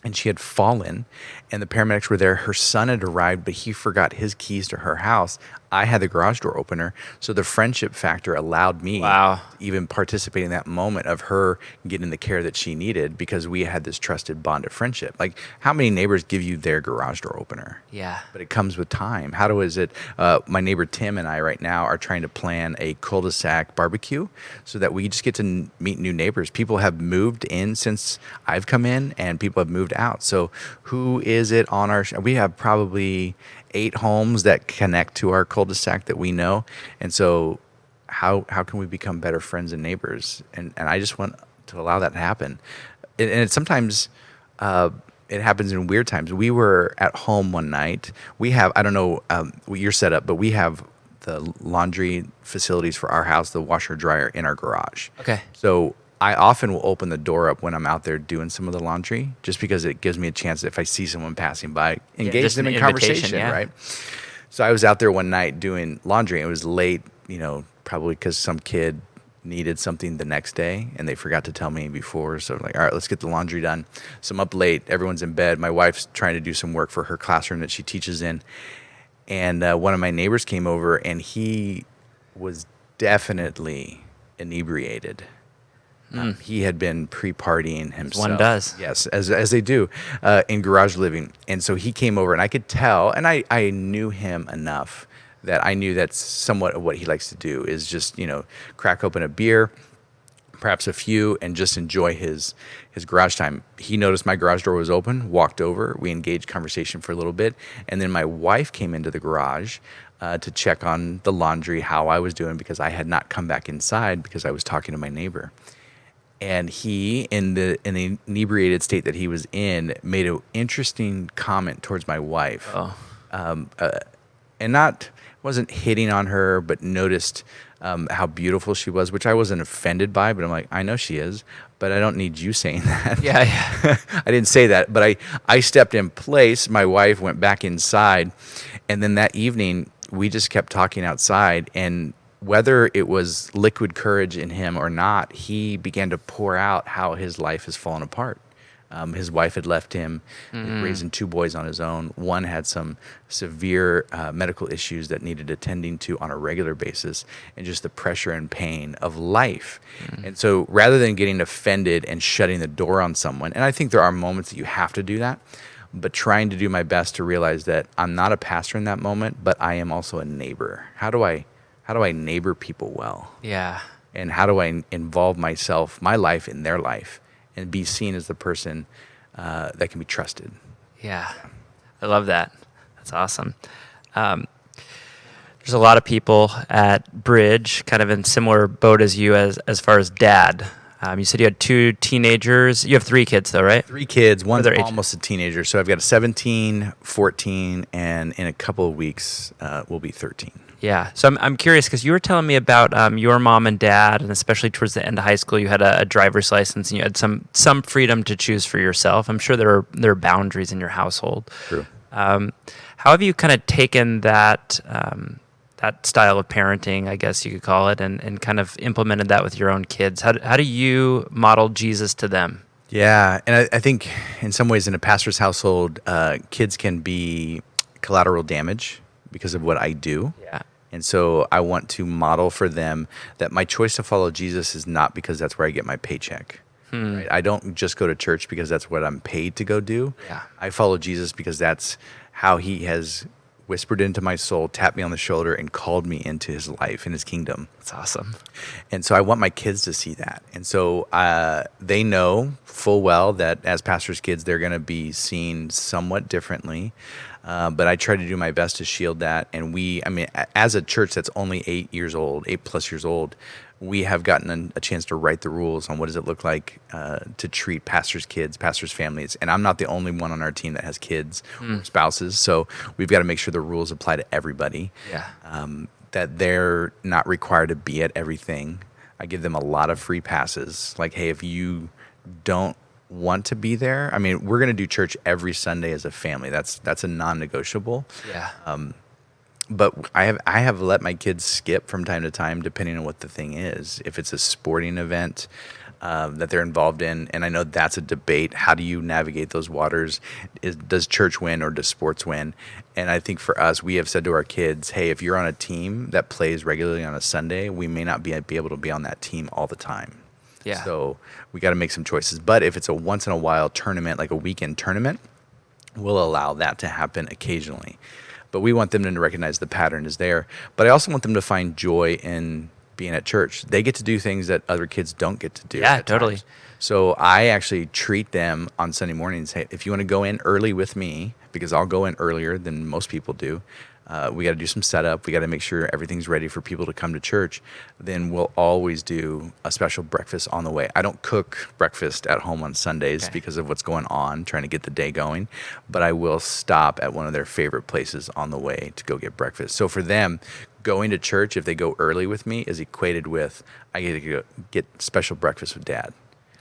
And she had fallen, and the paramedics were there. Her son had arrived, but he forgot his keys to her house. I had the garage door opener, so the friendship factor allowed me to even participate in that moment of her getting the care that she needed because we had this trusted bond of friendship. Like, how many neighbors give you their garage door opener? But it comes with time. My neighbor Tim and I right now are trying to plan a cul-de-sac barbecue so that we just get to meet new neighbors. People have moved in since I've come in, and people have moved out. So who is it on we have probably 8 homes that connect to our cul-de-sac that we know. And so how can we become better friends and neighbors? And I just want to allow that to happen. And it sometimes it happens in weird times. We were at home one night. We have, I don't know what your setup, but we have the laundry facilities for our house, the washer dryer in our garage. So I often will open the door up when I'm out there doing some of the laundry, just because it gives me a chance that if I see someone passing by, engage them in conversation, right? So I was out there one night doing laundry, and it was late, probably because some kid needed something the next day, and they forgot to tell me before. So I'm like, all right, let's get the laundry done. So I'm up late. Everyone's in bed. My wife's trying to do some work for her classroom that she teaches in. And one of my neighbors came over, and he was definitely inebriated. He had been pre-partying himself. One does. Yes, as they do in garage living. And so he came over, and I could tell, and I knew him enough that I knew that's somewhat of what he likes to do is just, crack open a beer, perhaps a few, and just enjoy his garage time. He noticed my garage door was open, walked over, we engaged conversation for a little bit, and then my wife came into the garage to check on the laundry, how I was doing, because I had not come back inside because I was talking to my neighbor. And he, in the inebriated state that he was in, made an interesting comment towards my wife. Oh. And wasn't hitting on her, but noticed how beautiful she was, which I wasn't offended by, but I'm like, I know she is, but I don't need you saying that. Yeah, yeah. I didn't say that, but I stepped in place. My wife went back inside, and then that evening we just kept talking outside, and whether it was liquid courage in him or not, he began to pour out how his life has fallen apart. His wife had left him, raising 2 boys on his own. One had some severe medical issues that needed attending to on a regular basis, and just the pressure and pain of life. And so rather than getting offended and shutting the door on someone, and I think there are moments that you have to do that, but trying to do my best to realize that I'm not a pastor in that moment, but I am also a neighbor. How do I neighbor people well? Yeah. And how do I involve my life in their life, and be seen as the person that can be trusted? Yeah. I love that. That's awesome. There's a lot of people at Bridge kind of in similar boat as you as far as dad. You said you had 2 teenagers. You have 3 kids, though, right? 3 kids. One's Their age? almost a teenager. So I've got a 17, 14, and in a couple of weeks, will be 13. Yeah. So I'm curious because you were telling me about your mom and dad, and especially towards the end of high school, you had a driver's license and you had some freedom to choose for yourself. I'm sure there are boundaries in your household. True. How have you kind of taken that style of parenting, I guess you could call it, and kind of implemented that with your own kids? How do you model Jesus to them? Yeah, and I think in some ways in a pastor's household, kids can be collateral damage because of what I do. Yeah. And so I want to model for them that my choice to follow Jesus is not because that's where I get my paycheck. Right? I don't just go to church because that's what I'm paid to go do. Yeah. I follow Jesus because that's how he has whispered into my soul, tapped me on the shoulder, and called me into his life, in his kingdom. That's awesome. And so I want my kids to see that. And so they know full well that as pastors' kids, they're going to be seen somewhat differently. But I try to do my best to shield that. And as a church that's only 8+ years old, we have gotten a chance to write the rules on what does it look like to treat pastors' kids, pastors' families. And I'm not the only one on our team that has kids or spouses. So we've got to make sure the rules apply to everybody. Yeah. That they're not required to be at everything. I give them a lot of free passes. Like, hey, if you don't want to be there, we're going to do church every Sunday as a family. That's a non-negotiable. Yeah. But I have let my kids skip from time to time, depending on what the thing is. If it's a sporting event that they're involved in, and I know that's a debate. How do you navigate those waters? Does church win or does sports win? And I think for us, we have said to our kids, hey, if you're on a team that plays regularly on a Sunday, we may not be able to be on that team all the time. Yeah. So we got to make some choices. But if it's a once in a while tournament, like a weekend tournament, we'll allow that to happen occasionally. But we want them to recognize the pattern is there. But I also want them to find joy in being at church. They get to do things that other kids don't get to do. Yeah, totally. Times. So I actually treat them on Sunday mornings. Hey, if you want to go in early with me, because I'll go in earlier than most people do, we got to do some setup. We got to make sure everything's ready for people to come to church. Then we'll always do a special breakfast on the way. I don't cook breakfast at home on Sundays because of what's going on, trying to get the day going. But I will stop at one of their favorite places on the way to go get breakfast. So for them, going to church, if they go early with me, is equated with I get to get special breakfast with Dad.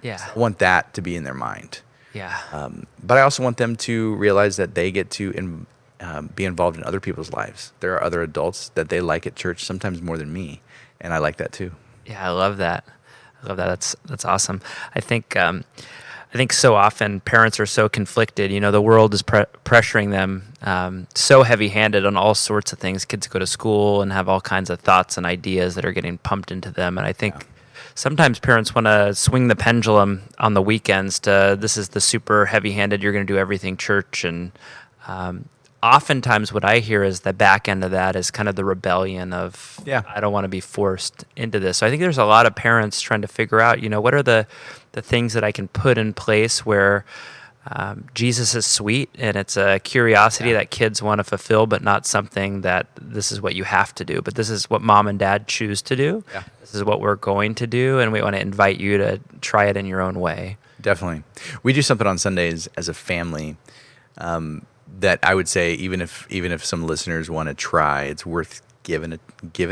Yeah. So I want that to be in their mind. Yeah. But I also want them to realize that they get to be involved in other people's lives. There are other adults that they like at church, sometimes more than me, and I like that too. Yeah, I love that. That's awesome. I think so often parents are so conflicted. The world is pressuring them so heavy-handed on all sorts of things. Kids go to school and have all kinds of thoughts and ideas that are getting pumped into them, and I think sometimes parents want to swing the pendulum on the weekends to this is the super heavy-handed. You're going to do everything church, and oftentimes what I hear is the back end of that is kind of the rebellion of, I don't want to be forced into this. So I think there's a lot of parents trying to figure out, what are the things that I can put in place where Jesus is sweet, and it's a curiosity that kids want to fulfill, but not something that this is what you have to do. But this is what mom and dad choose to do. Yeah. This is what we're going to do, and we want to invite you to try it in your own way. Definitely. We do something on Sundays as a family that I would say, even if some listeners want to try, it's worth giving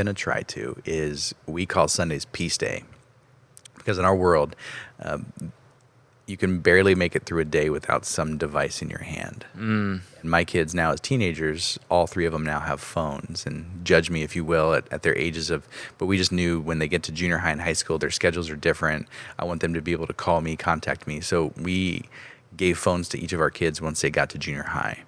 a try to, is we call Sundays Peace Day. Because in our world, you can barely make it through a day without some device in your hand. And my kids now, as teenagers, all three of them now have phones. And judge me if you will at their ages but we just knew when they get to junior high and high school, their schedules are different. I want them to be able to call me, contact me. So we gave phones to each of our kids once they got to junior high.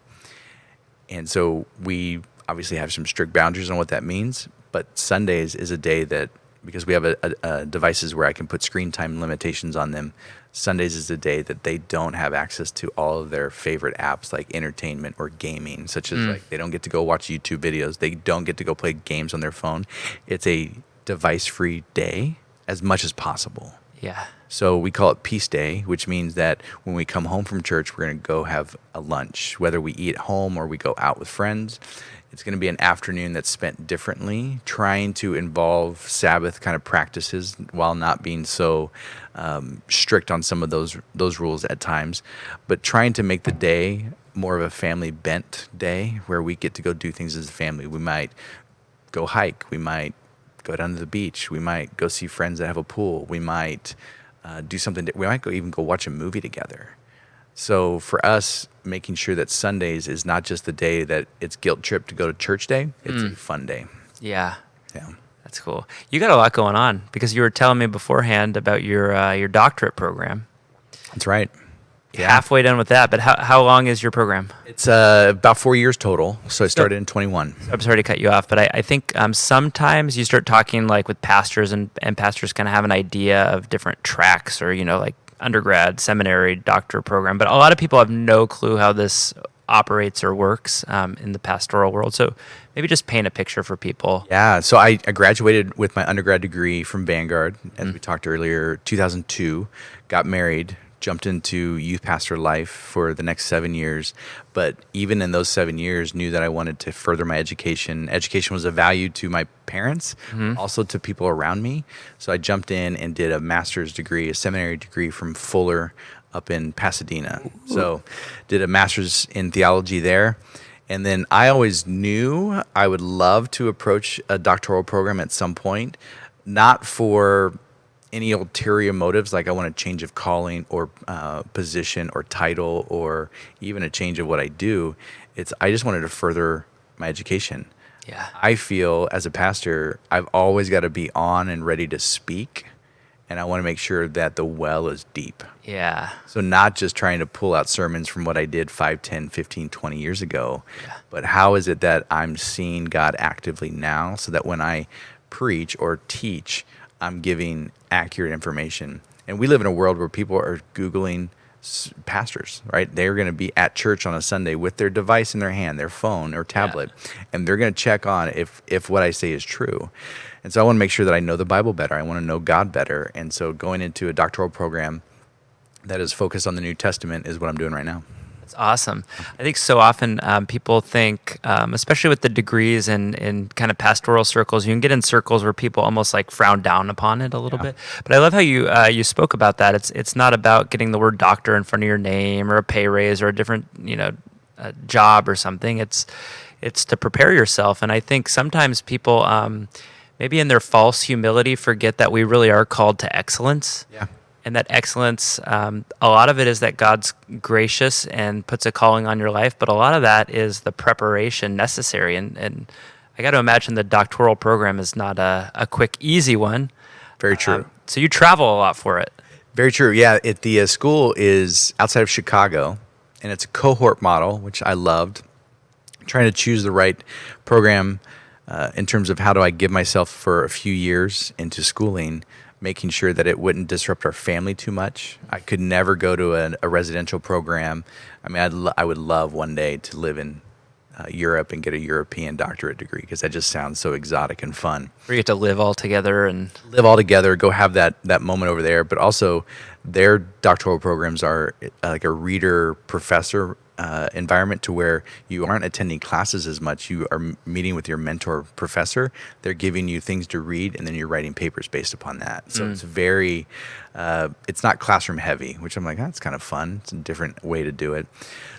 And so we obviously have some strict boundaries on what that means. But Sundays is a day that, because we have devices where I can put screen time limitations on them, Sundays is a day that they don't have access to all of their favorite apps like entertainment or gaming, such as like they don't get to go watch YouTube videos. They don't get to go play games on their phone. It's a device-free day as much as possible. Yeah. So we call it Peace Day, which means that when we come home from church, we're going to go have a lunch, whether we eat at home or we go out with friends. It's going to be an afternoon that's spent differently, trying to involve Sabbath kind of practices while not being so strict on some of those rules at times, but trying to make the day more of a family bent day where we get to go do things as a family. We might go hike. We might go down to the beach. We might go see friends that have a pool. We might do something. We might even go watch a movie together. So for us, making sure that Sundays is not just the day that it's guilt trip to go to church day, it's a fun day. Yeah. Yeah. That's cool. You got a lot going on, because you were telling me beforehand about your doctorate program. That's right. Yeah. Halfway done with that, but how long is your program? It's about 4 years total. So I started in 21. I'm sorry to cut you off, but I think sometimes you start talking like with pastors, and pastors kind of have an idea of different tracks, or, like undergrad, seminary, doctor program. But a lot of people have no clue how this operates or works in the pastoral world. So maybe just paint a picture for people. Yeah. So I graduated with my undergrad degree from Vanguard, as we talked earlier, 2002, got married, jumped into youth pastor life for the next 7 years. But even in those 7 years, knew that I wanted to further my education. Education was a value to my parents, also to people around me. So I jumped in and did a master's degree, a seminary degree from Fuller up in Pasadena. So did a master's in theology there. And then I always knew I would love to approach a doctoral program at some point, not for any ulterior motives, like I want a change of calling or position or title or even a change of what I do. I just wanted to further my education. Yeah. I feel as a pastor, I've always got to be on and ready to speak, and I want to make sure that the well is deep. Yeah. So not just trying to pull out sermons from what I did 5, 10, 15, 20 years ago, but how is it that I'm seeing God actively now, so that when I preach or teach, I'm giving accurate information. And we live in a world where people are Googling pastors, right? They're going to be at church on a Sunday with their device in their hand, their phone or tablet, and they're going to check on if what I say is true. And so I want to make sure that I know the Bible better. I want to know God better. And so going into a doctoral program that is focused on the New Testament is what I'm doing right now. That's awesome. I think so often people think, especially with the degrees and in kind of pastoral circles, you can get in circles where people almost like frown down upon it a little bit. But I love how you spoke about that. It's not about getting the word doctor in front of your name or a pay raise or a different a job or something. It's to prepare yourself. And I think sometimes people maybe in their false humility forget that we really are called to excellence. Yeah. And that excellence, a lot of it is that God's gracious and puts a calling on your life, but a lot of that is the preparation necessary. And I got to imagine the doctoral program is not a quick, easy one. Very true. So you travel a lot for it. Very true. Yeah, the school is outside of Chicago, and it's a cohort model, which I loved. Trying to choose the right program in terms of how do I give myself for a few years into schooling, making sure that it wouldn't disrupt our family too much. I could never go to a residential program. I mean, I would love one day to live in Europe and get a European doctorate degree because that just sounds so exotic and fun. Where you get to live all together and live all together, go have that moment over there. But also, their doctoral programs are like a reader professor environment to where you aren't attending classes as much. You are meeting with your mentor professor. They're giving you things to read, and then you're writing papers based upon that. So it's very, it's not classroom heavy, which I'm like, that's kind of fun. It's a different way to do it.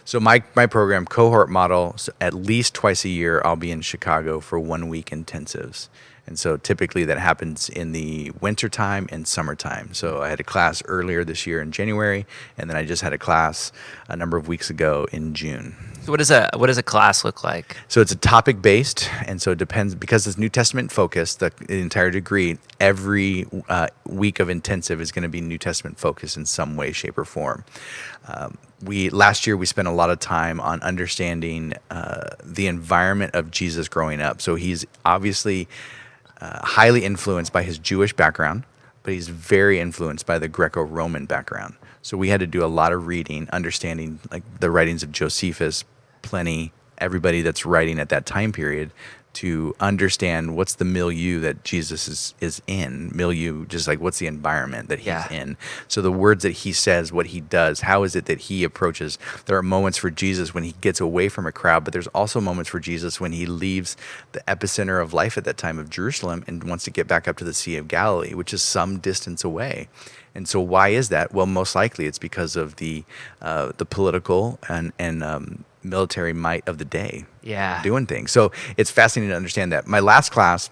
So my program, cohort model, so at least twice a year, I'll be in Chicago for 1 week intensives. And so typically that happens in the wintertime and summertime. So I had a class earlier this year in January, and then I just had a class a number of weeks ago in June. So what does a class look like? So it's a topic based, and so it depends because it's New Testament focused. The entire degree, every week of intensive is going to be New Testament focused in some way, shape, or form. Last year we spent a lot of time on understanding the environment of Jesus growing up. So he's obviously highly influenced by his Jewish background, but he's very influenced by the Greco-Roman background. So we had to do a lot of reading, understanding like the writings of Josephus, Pliny, everybody that's writing at that time period to understand what's the milieu that Jesus is in. Milieu, just like what's the environment that he's in. So the words that he says, what he does, how is it that he approaches. There are moments for Jesus when he gets away from a crowd, but there's also moments for Jesus when he leaves the epicenter of life at that time of Jerusalem and wants to get back up to the Sea of Galilee, which is some distance away. And so why is that? Well, most likely it's because of the political and military might of the day doing things. So it's fascinating to understand that. My last class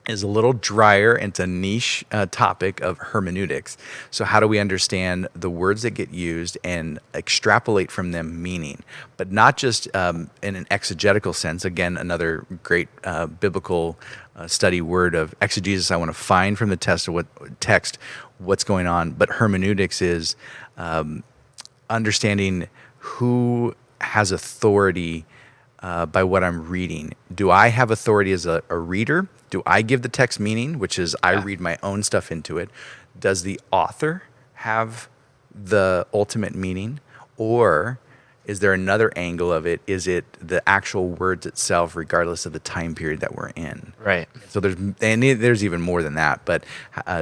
is a little drier. It's a niche topic of hermeneutics. So how do we understand the words that get used and extrapolate from them meaning, but not just in an exegetical sense. Again, another great biblical study word of exegesis. I want to find from the text what's going on. But hermeneutics is understanding who has authority by what I'm reading. Do I have authority as a reader? Do I give the text meaning, which is I read my own stuff into it? Does the author have the ultimate meaning? Or is there another angle of it? Is it the actual words itself, regardless of the time period that we're in? Right. So there's even more than that. But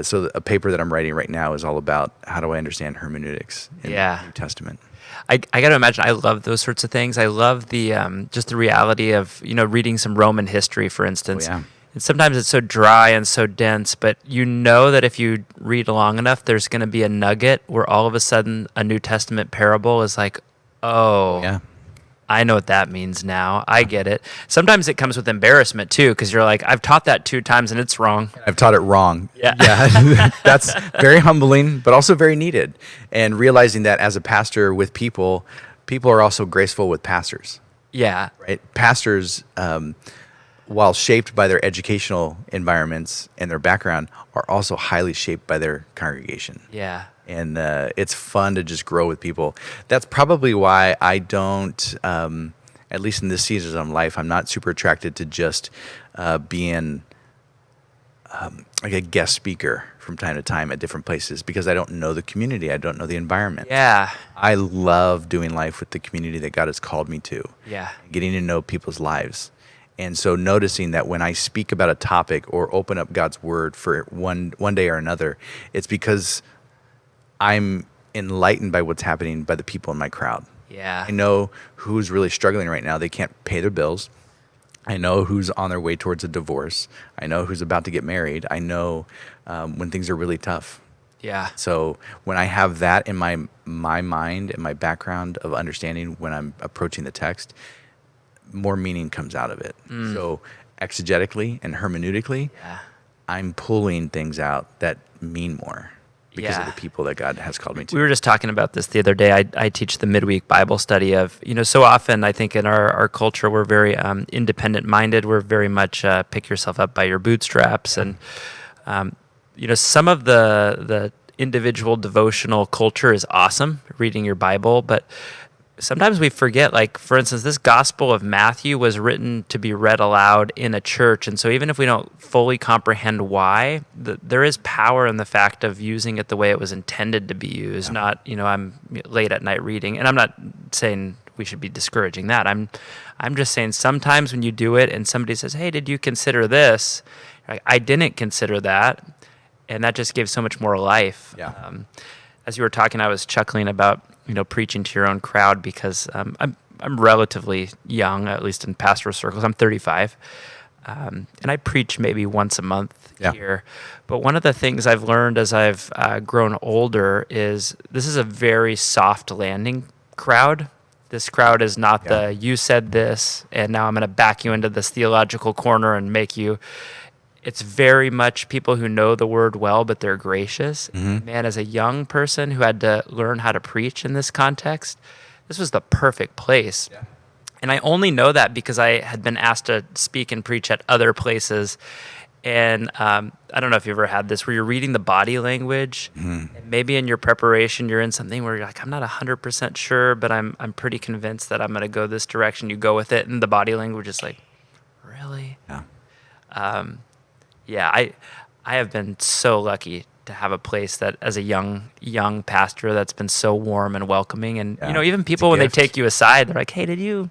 so a paper that I'm writing right now is all about how do I understand hermeneutics in the New Testament. I got to imagine I love those sorts of things. I love the just the reality of reading some Roman history, for instance. Oh, yeah. And sometimes it's so dry and so dense, but you know that if you read long enough, there's going to be a nugget where all of a sudden a New Testament parable is like, oh, yeah. I know what that means now. I get it. Sometimes it comes with embarrassment too, because you're like, I've taught that 2 times and it's wrong. I've taught it wrong. Yeah. That's very humbling, but also very needed. And realizing that as a pastor with people are also graceful with pastors. Yeah. Right? Pastors, while shaped by their educational environments and their background, are also highly shaped by their congregation. Yeah. And it's fun to just grow with people. That's probably why I don't, at least in this season of life, I'm not super attracted to just being like a guest speaker from time to time at different places, because I don't know the community. I don't know the environment. Yeah. I love doing life with the community that God has called me to. Yeah. Getting to know people's lives. And so noticing that when I speak about a topic or open up God's word for one day or another, it's because I'm enlightened by what's happening by the people in my crowd. Yeah. I know who's really struggling right now. They can't pay their bills. I know who's on their way towards a divorce. I know who's about to get married. I know when things are really tough. Yeah. So when I have that in my mind and my background of understanding when I'm approaching the text, more meaning comes out of it. So exegetically and hermeneutically, I'm pulling things out that mean more because of the people that God has called me to. We were just talking about this the other day. I teach the midweek Bible study of, so often I think in our culture, we're very independent-minded. We're very much pick yourself up by your bootstraps. And, some of the individual devotional culture is awesome, reading your Bible, but sometimes we forget, like, for instance, this Gospel of Matthew was written to be read aloud in a church. And so even if we don't fully comprehend why, there is power in the fact of using it the way it was intended to be used, not, I'm late at night reading. And I'm not saying we should be discouraging that. I'm just saying sometimes when you do it and somebody says, hey, did you consider this? Like, I didn't consider that. And that just gives so much more life. Yeah. As you were talking, I was chuckling about, preaching to your own crowd because I'm relatively young, at least in pastoral circles. I'm 35. And I preach maybe once a month here. But one of the things I've learned as I've grown older is this is a very soft landing crowd. This crowd is not the, you said this, and now I'm going to back you into this theological corner and make you. It's very much people who know the word well, but they're gracious. Mm-hmm. Man, as a young person who had to learn how to preach in this context, this was the perfect place. Yeah. And I only know that because I had been asked to speak and preach at other places. And I don't know if you ever had this, where you're reading the body language, and maybe in your preparation you're in something where you're like, I'm not 100% sure, but I'm pretty convinced that I'm going to go this direction. You go with it, and the body language is like, really? Yeah. I have been so lucky to have a place that, as a young pastor, that's been so warm and welcoming. And even people when they take you aside, they're like, hey, did you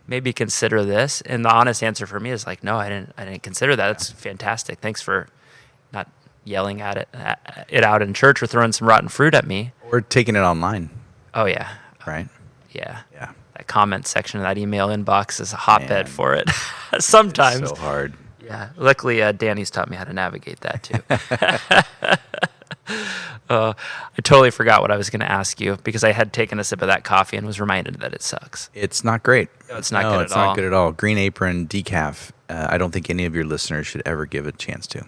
maybe consider this? And the honest answer for me is like, no, I didn't consider that. It's fantastic. Thanks for not yelling at it out in church or throwing some rotten fruit at me. Or taking it online. Oh yeah. Right? Yeah. Yeah. That comment section of that email inbox is a hotbed for it. Sometimes. It's so hard. Yeah. Luckily, Danny's taught me how to navigate that too. I totally forgot what I was going to ask you because I had taken a sip of that coffee and was reminded that it sucks. It's not great. No, it's not good at all. It's not good at all. Green Apron, decaf. I don't think any of your listeners should ever give a chance to.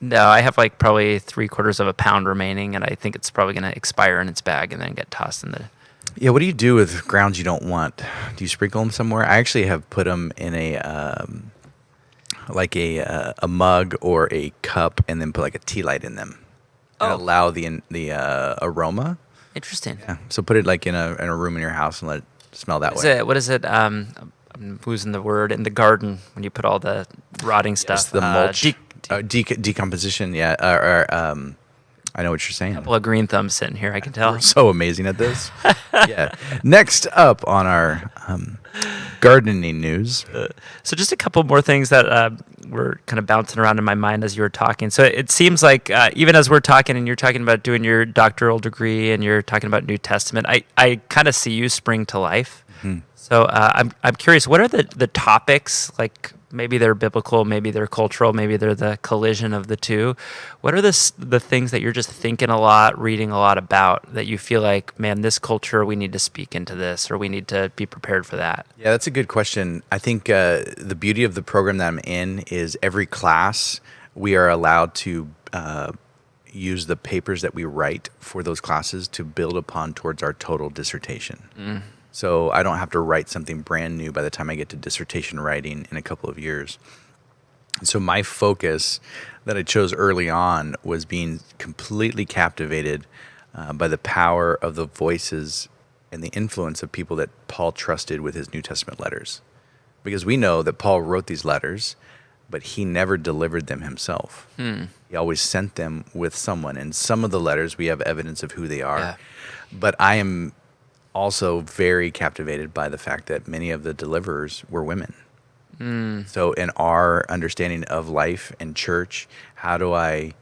No, I have like probably 3/4 of a pound remaining, and I think it's probably going to expire in its bag and then get tossed in the... Yeah, what do you do with grounds you don't want? Do you sprinkle them somewhere? I actually have put them in a mug or a cup and then put like a tea light in them. And allow the aroma. Interesting. Yeah. So put it like in a room in your house and let it smell that way. What is it? I'm losing the word. In the garden when you put all the rotting stuff. Yes, the mulch. Decomposition. Yeah. I know what you're saying. A couple of green thumbs sitting here. I can tell. We're so amazing at this. Yeah. Next up on our gardening news. So just a couple more things that were kind of bouncing around in my mind as you were talking. So it seems like even as we're talking and you're talking about doing your doctoral degree and you're talking about New Testament, I kind of see you spring to life. Mm-hmm. So I'm curious, what are the topics, like maybe they're biblical, maybe they're cultural, maybe they're the collision of the two. What are the things that you're just thinking a lot, reading a lot about that you feel like, man, this culture, we need to speak into this or we need to be prepared for that? Yeah, that's a good question. I think the beauty of the program that I'm in is every class we are allowed to use the papers that we write for those classes to build upon towards our total dissertation. Mm. So I don't have to write something brand new by the time I get to dissertation writing in a couple of years. So my focus that I chose early on was being completely captivated by the power of the voices and the influence of people that Paul trusted with his New Testament letters. Because we know that Paul wrote these letters, but he never delivered them himself. He always sent them with someone. And some of the letters, we have evidence of who they are. Yeah. But I am also very captivated by the fact that many of the deliverers were women. So in our understanding of life and church, how do I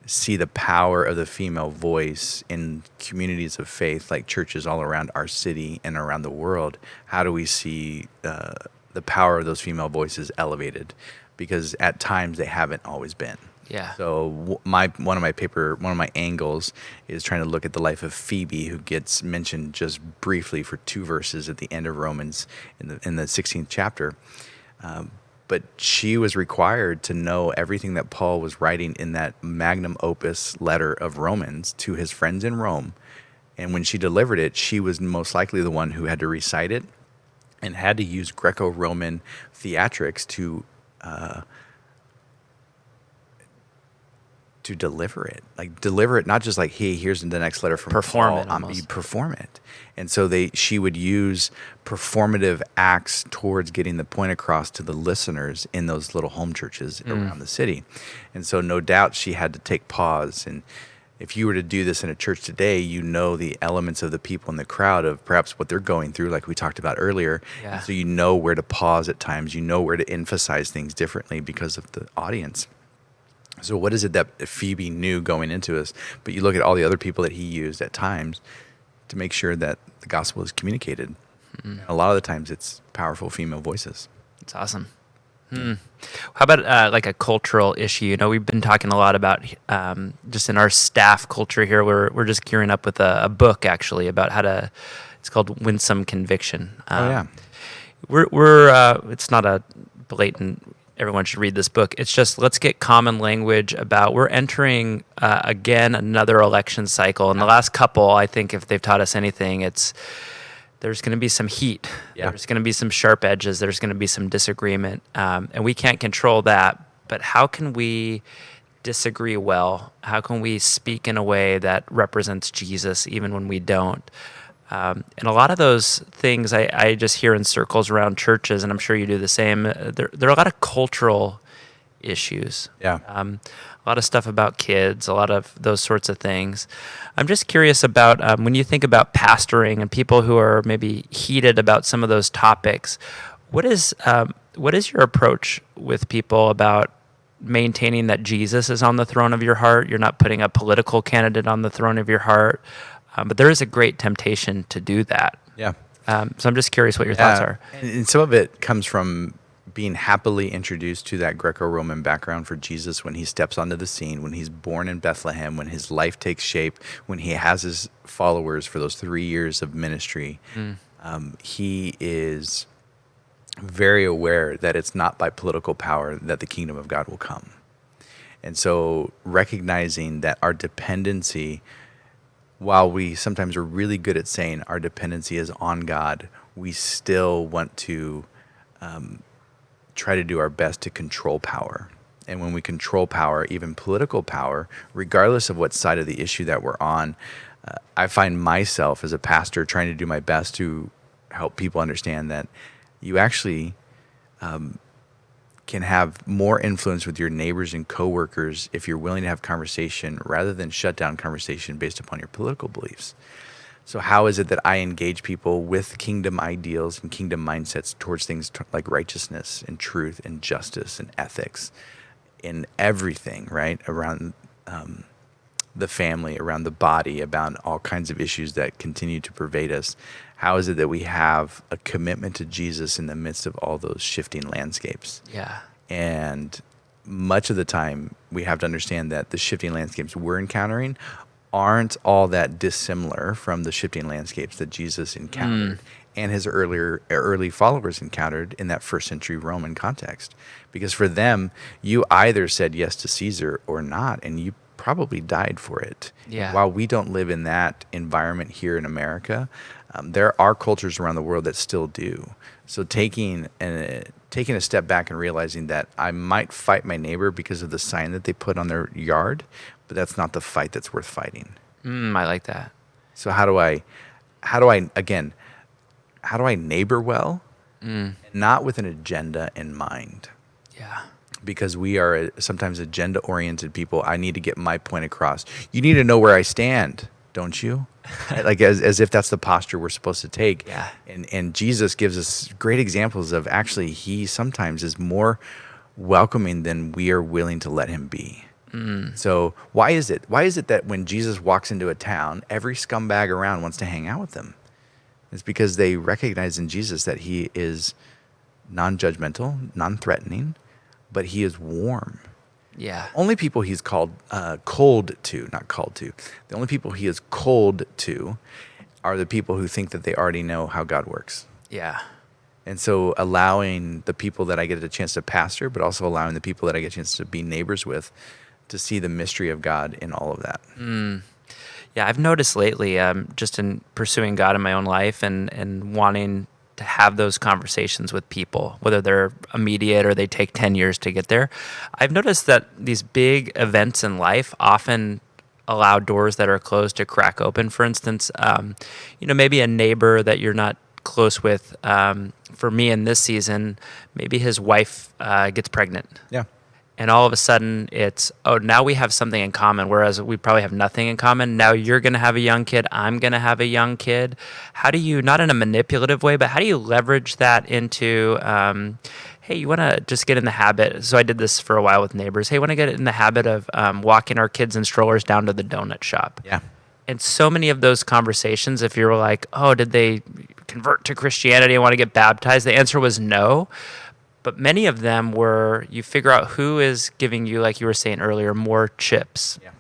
see the power of the female voice in communities of faith like churches all around our city and around the world? How do we see the power of those female voices elevated? Because at times they haven't always been. Yeah. So one of my angles is trying to look at the life of Phoebe, who gets mentioned just briefly for 2 verses at the end of Romans in the 16th chapter. But she was required to know everything that Paul was writing in that magnum opus letter of Romans to his friends in Rome. And when she delivered it, she was most likely the one who had to recite it and had to use Greco-Roman theatrics to deliver it, not just like, hey, here's the next letter from Paul. You perform it. And so she would use performative acts towards getting the point across to the listeners in those little home churches around the city. And so no doubt she had to take pause and if you were to do this in a church today, you know the elements of the people in the crowd of perhaps what they're going through, like we talked about earlier. Yeah. So you know where to pause at times. You know where to emphasize things differently because of the audience. So what is it that Phoebe knew going into this? But you look at all the other people that he used at times to make sure that the gospel is communicated. Mm-hmm. A lot of the times it's powerful female voices. It's awesome. How about like a cultural issue? You know, we've been talking a lot about just in our staff culture here. We're just gearing up with a book actually about how to. It's called Winsome Conviction. We're it's not a blatant. Everyone should read this book. It's just let's get common language about. We're entering again another election cycle, and the last couple, I think, if they've taught us anything, it's. There's going to be some heat. Yeah. There's going to be some sharp edges. There's going to be some disagreement. And we can't control that. But how can we disagree well? How can we speak in a way that represents Jesus even when we don't? And a lot of those things I just hear in circles around churches, and I'm sure you do the same. There are a lot of cultural issues. Yeah. A lot of stuff about kids, a lot of those sorts of things. I'm just curious about when you think about pastoring and people who are maybe heated about some of those topics, what is your approach with people about maintaining that Jesus is on the throne of your heart? You're not putting a political candidate on the throne of your heart, but there is a great temptation to do that. Yeah. So I'm just curious what your thoughts are. And some of it comes from being happily introduced to that Greco-Roman background for Jesus when he steps onto the scene, when he's born in Bethlehem, when his life takes shape, when he has his followers for those 3 years of ministry. He is very aware that it's not by political power that the kingdom of God will come. And so recognizing that our dependency, while we sometimes are really good at saying our dependency is on God, we still want to try to do our best to control power. And when we control power, even political power, regardless of what side of the issue that we're on, I find myself as a pastor trying to do my best to help people understand that you actually can have more influence with your neighbors and coworkers if you're willing to have conversation rather than shut down conversation based upon your political beliefs. So how is it that I engage people with kingdom ideals and kingdom mindsets towards things like righteousness and truth and justice and ethics in everything, right? Around the family, around the body, about all kinds of issues that continue to pervade us. How is it that we have a commitment to Jesus in the midst of all those shifting landscapes? Yeah. And much of the time, we have to understand that the shifting landscapes we're encountering aren't all that dissimilar from the shifting landscapes that Jesus encountered and his early followers encountered in that first century Roman context. Because for them, you either said yes to Caesar or not, and you probably died for it. Yeah. While we don't live in that environment here in America, there are cultures around the world that still do. So taking a step back and realizing that I might fight my neighbor because of the sign that they put on their yard, but that's not the fight that's worth fighting. I like that. So how do I neighbor well, not with an agenda in mind? Yeah. Because we are sometimes agenda-oriented people. I need to get my point across. You need to know where I stand, don't you? Like as if that's the posture we're supposed to take. Yeah. And Jesus gives us great examples of actually he sometimes is more welcoming than we are willing to let him be. So why is it that when Jesus walks into a town, every scumbag around wants to hang out with him? It's because they recognize in Jesus that he is non-judgmental, non-threatening, but he is warm. Yeah. Only people he's cold to. The only people he is cold to are the people who think that they already know how God works. Yeah. And so allowing the people that I get a chance to pastor, but also allowing the people that I get a chance to be neighbors with to see the mystery of God in all of that. Yeah, I've noticed lately, just in pursuing God in my own life and wanting to have those conversations with people, whether they're immediate or they take 10 years to get there. I've noticed that these big events in life often allow doors that are closed to crack open. For instance, maybe a neighbor that you're not close with. For me in this season, maybe his wife gets pregnant. Yeah. and all of a sudden it's, oh, now we have something in common, whereas we probably have nothing in common. Now you're going to have a young kid, I'm going to have a young kid. How do you, not in a manipulative way, but how do you leverage that into, hey, you want to just get in the habit? So I did this for a while with neighbors. Hey, want to get in the habit of walking our kids in strollers down to the donut shop? Yeah. And so many of those conversations, if you're like, oh, did they convert to Christianity and want to get baptized? The answer was no. But many of them were, you figure out who is giving you, like you were saying earlier, more chips. Yeah.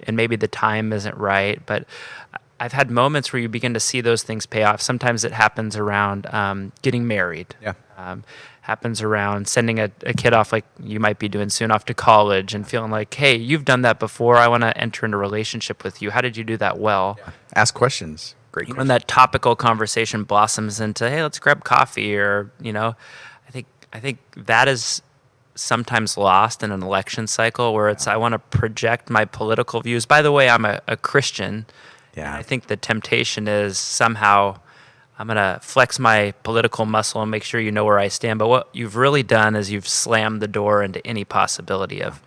And maybe the time isn't right. But I've had moments where you begin to see those things pay off. Sometimes it happens around getting married. Yeah. Happens around sending a kid off, like you might be doing soon, off to college, and feeling like, hey, you've done that before. I want to enter into a relationship with you. How did you do that well? Yeah. Ask questions. Great question. When that topical conversation blossoms into, hey, let's grab coffee, or, I think that is sometimes lost in an election cycle where it's, I want to project my political views. By the way, I'm a Christian. Yeah. I think the temptation is somehow I'm going to flex my political muscle and make sure you know where I stand. But what you've really done is you've slammed the door into any possibility of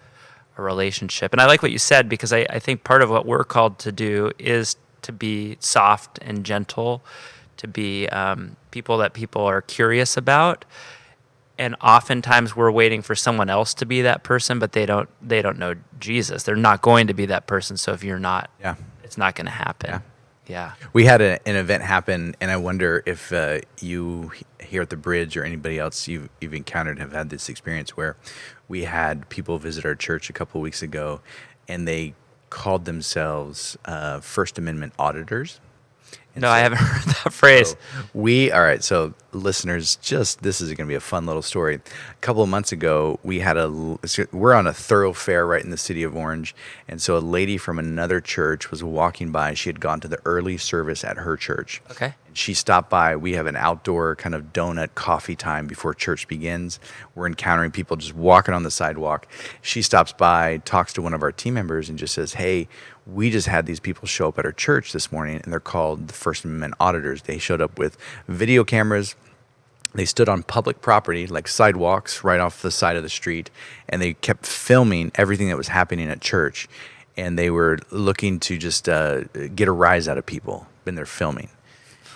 a relationship. And I like what you said, because I think part of what we're called to do is to be soft and gentle, to be people that people are curious about. And oftentimes we're waiting for someone else to be that person, but they don't know Jesus. They're not going to be that person. So if you're not, it's not going to happen. Yeah. Yeah. We had an event happen, and I wonder if you here at the Bridge or anybody else you've encountered have had this experience where we had people visit our church a couple of weeks ago, and they called themselves First Amendment auditors. And no, I haven't heard that phrase. So listeners, this is going to be a fun little story. A couple of months ago, we're on a thoroughfare right in the city of Orange. And so a lady from another church was walking by. She had gone to the early service at her church. Okay. And she stopped by. We have an outdoor kind of donut coffee time before church begins. We're encountering people just walking on the sidewalk. She stops by, talks to one of our team members, and just says, hey, we just had these people show up at our church this morning, and they're called the First Amendment auditors. They showed up with video cameras. They stood on public property, like sidewalks right off the side of the street, and they kept filming everything that was happening at church. And they were looking to just get a rise out of people when they're filming.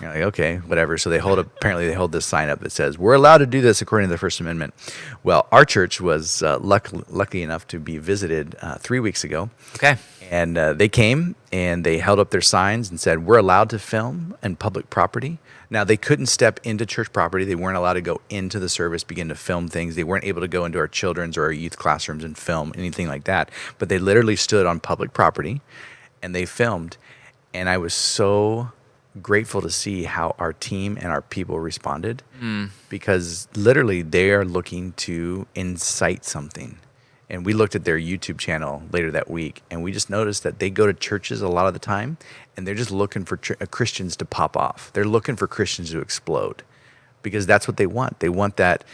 You're like, okay, whatever. So apparently they hold this sign up that says, we're allowed to do this according to the First Amendment. Well, our church was lucky enough to be visited 3 weeks ago. Okay. And they came and they held up their signs and said, we're allowed to film in public property. Now, they couldn't step into church property. They weren't allowed to go into the service, begin to film things. They weren't able to go into our children's or our youth classrooms and film anything like that. But they literally stood on public property and they filmed. And I was so grateful to see how our team and our people responded, because literally they are looking to incite something. And we looked at their YouTube channel later that week, and we just noticed that they go to churches a lot of the time, and they're just looking for Christians to pop off. They're looking for Christians to explode, because that's what they want. They want that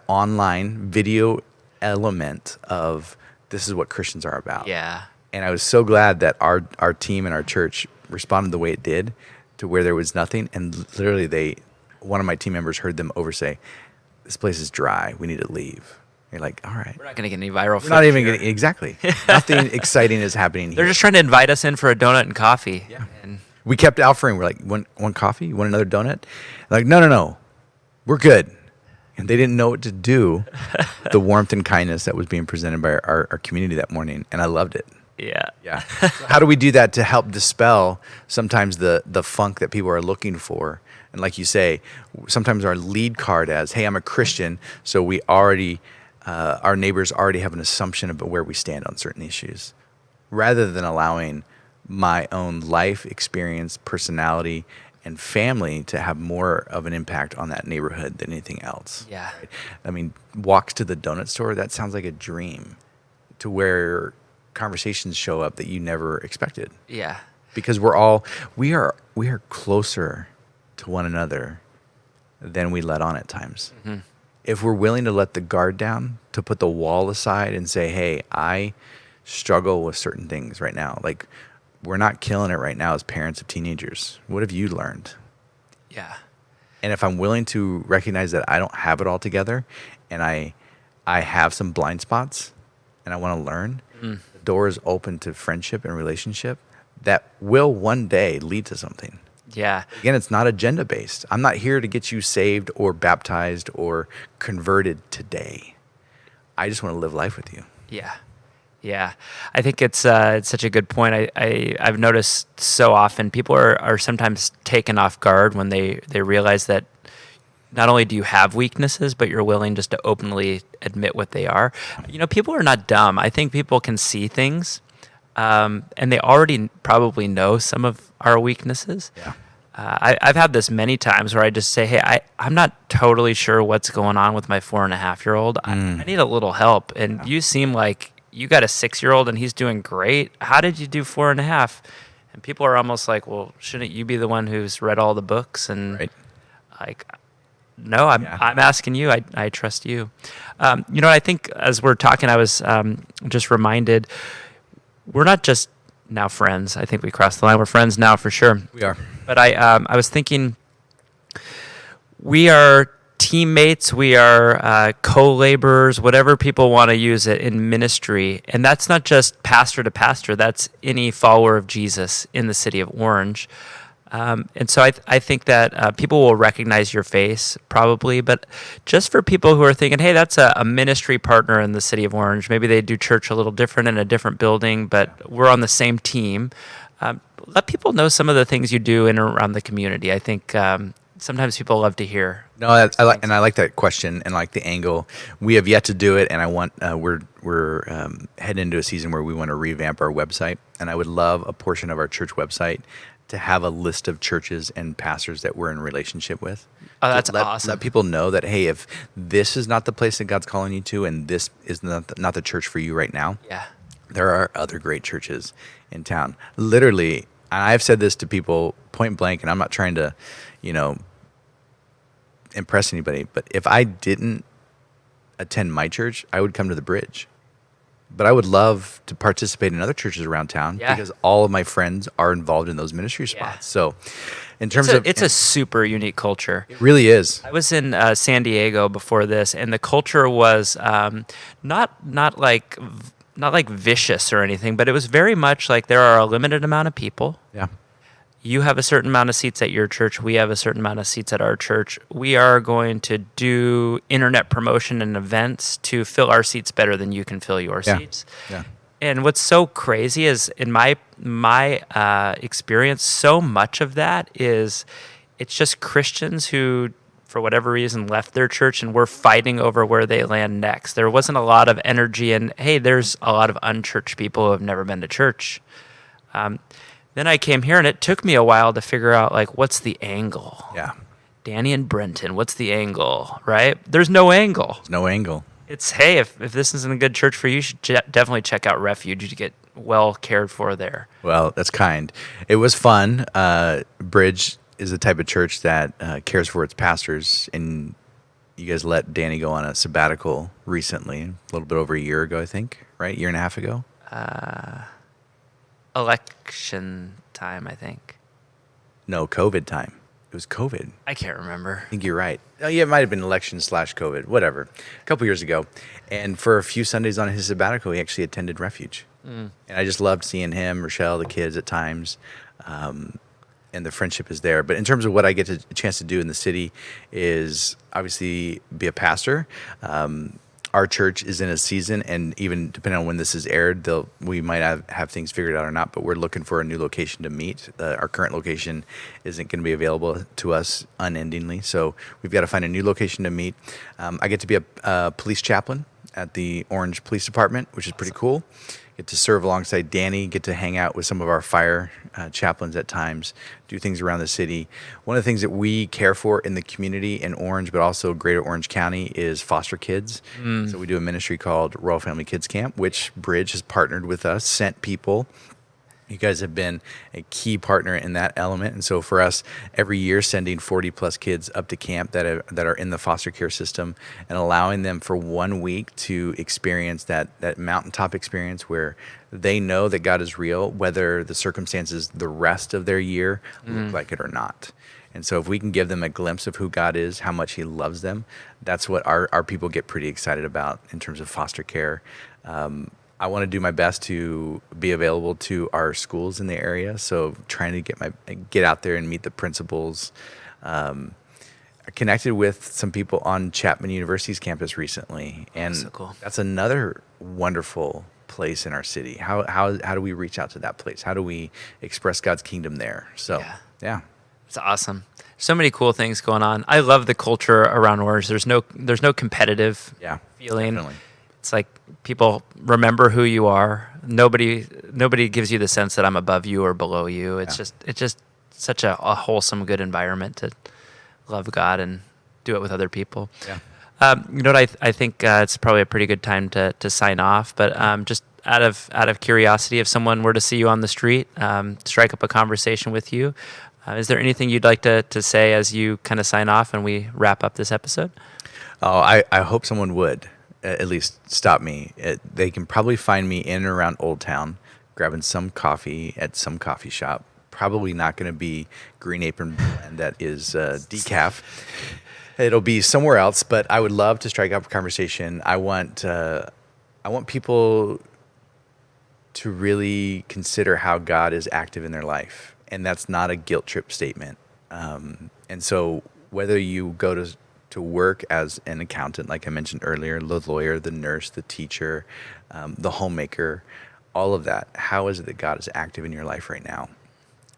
online video element of, this is what Christians are about. Yeah. And I was so glad that our team and our church responded the way it did, to where there was nothing. And literally one of my team members heard them over say, this place is dry, we need to leave. You're like, all right. We're not going to get any viral. We're not even going to, exactly. Nothing exciting is happening here. They're just trying to invite us in for a donut and coffee. Yeah. And we kept offering. We're like, one coffee? You want another donut? They're like, no. We're good. And they didn't know what to do. The warmth and kindness that was being presented by our community that morning. And I loved it. Yeah. Yeah. So how do we do that to help dispel sometimes the funk that people are looking for? And like you say, sometimes our lead card as, hey, I'm a Christian, so we already, our neighbors already have an assumption about where we stand on certain issues, rather than allowing my own life experience, personality, and family to have more of an impact on that neighborhood than anything else. Yeah. Right? I mean, walks to the donut store, that sounds like a dream, to where conversations show up that you never expected. Yeah. Because we are closer to one another than we let on at times. Mm-hmm. If we're willing to let the guard down, to put the wall aside and say, hey, I struggle with certain things right now. Like, we're not killing it right now as parents of teenagers. What have you learned? Yeah. And if I'm willing to recognize that I don't have it all together, and I have some blind spots, and I want to learn, the door is open to friendship and relationship that will one day lead to something. Yeah. Again, it's not agenda based. I'm not here to get you saved or baptized or converted today. I just want to live life with you. Yeah. Yeah. I think it's such a good point. I've noticed so often people are sometimes taken off guard when they realize that not only do you have weaknesses, but you're willing just to openly admit what they are. People are not dumb. I think people can see things, and they already probably know some of our weaknesses. Yeah. I've had this many times where I just say, hey, I'm not totally sure what's going on with my 4.5-year-old. I need a little help. And you seem like you got a 6-year-old and he's doing great. How did you do 4.5? And people are almost like, well, shouldn't you be the one who's read all the books? And Right. like, no, I'm asking you. I trust you. I think as we're talking, I was just reminded we're not just now friends. I think we crossed the line. We're friends now for sure. We are. But I was thinking we are teammates. We are co-laborers, whatever people want to use it in ministry. And that's not just pastor to pastor. That's any follower of Jesus in the city of Orange. And so I think that people will recognize your face probably, but just for people who are thinking, hey, that's a ministry partner in the city of Orange. Maybe they do church a little different in a different building, but we're on the same team. Let people know some of the things you do in and around the community. I think sometimes people love to hear. No, I like that question and like the angle. We have yet to do it, and I want we're heading into a season where we want to revamp our website, and I would love a portion of our church website to have a list of churches and pastors that we're in relationship with. Oh, that's awesome. Let people know that, hey, if this is not the place that God's calling you to, and this is not the church for you right now, there are other great churches in town. Literally, and I've said this to people point blank, and I'm not trying to, impress anybody, but if I didn't attend my church, I would come to the Bridge. But I would love to participate in other churches around town because all of my friends are involved in those ministry spots. So in terms of... It's a super unique culture. It really is. I was in San Diego before this, and the culture was not like vicious or anything, but it was very much like there are a limited amount of people. Yeah. You have a certain amount of seats at your church. We have a certain amount of seats at our church. We are going to do internet promotion and events to fill our seats better than you can fill your seats. Yeah. And what's so crazy is in my experience, so much of that is it's just Christians who, for whatever reason, left their church and we're fighting over where they land next. There wasn't a lot of energy and, hey, there's a lot of unchurched people who have never been to church. Then I came here, and it took me a while to figure out, like, what's the angle? Yeah. Danny and Brenton, what's the angle, right? There's no angle. There's no angle. It's, hey, if this isn't a good church for you, you should definitely check out Refuge to get well cared for there. Well, that's kind. It was fun. Bridge is the type of church that cares for its pastors, and you guys let Danny go on a sabbatical recently, a little bit over a year ago, I think, right? Year and a half ago? Election time, I think. No, COVID time. It was COVID. I can't remember. I think you're right. Oh, yeah, it might have been election/COVID, whatever. A couple years ago. And for a few Sundays on his sabbatical, he actually attended Refuge. And I just loved seeing him, Rochelle, the kids at times. And the friendship is there. But in terms of what I get a chance to do in the city is obviously be a pastor. Our church is in a season, and even depending on when this is aired, we might have things figured out or not, but we're looking for a new location to meet. Our current location isn't going to be available to us unendingly, so we've got to find a new location to meet. I get to be a police chaplain at the Orange Police Department, which is pretty cool. Get to serve alongside Danny, get to hang out with some of our fire chaplains at times, do things around the city. One of the things that we care for in the community in Orange, but also Greater Orange County, is foster kids. So we do a ministry called Royal Family Kids Camp, which Bridge has partnered with us, sent people. You guys have been a key partner in that element. And so for us, every year sending 40 plus kids up to camp that are in the foster care system and allowing them for 1 week to experience that mountaintop experience where they know that God is real, whether the circumstances the rest of their year look like it or not. And so if we can give them a glimpse of who God is, how much he loves them, that's what our people get pretty excited about in terms of foster care. I want to do my best to be available to our schools in the area. So trying to get out there and meet the principals. I connected with some people on Chapman University's campus recently, and so cool. That's another wonderful place in our city. How do we reach out to that place? How do we express God's kingdom there? So yeah. It's awesome. So many cool things going on. I love the culture around Orange. There's no competitive feeling. Definitely. It's like people remember who you are. Nobody gives you the sense that I'm above you or below you. It's just such a wholesome, good environment to love God and do it with other people. Yeah. You know what? I think it's probably a pretty good time to sign off. But just out of curiosity, if someone were to see you on the street, strike up a conversation with you, is there anything you'd like to say as you kind of sign off and we wrap up this episode? Oh, I hope someone would at least stop me. They can probably find me in and around Old Town, grabbing some coffee at some coffee shop. Probably not going to be Green Apron Blend that is decaf. It'll be somewhere else, but I would love to strike up a conversation. I want people to really consider how God is active in their life, and that's not a guilt trip statement. And so whether you go to work as an accountant, like I mentioned earlier, the lawyer, the nurse, the teacher, the homemaker, all of that, how is it that God is active in your life right now?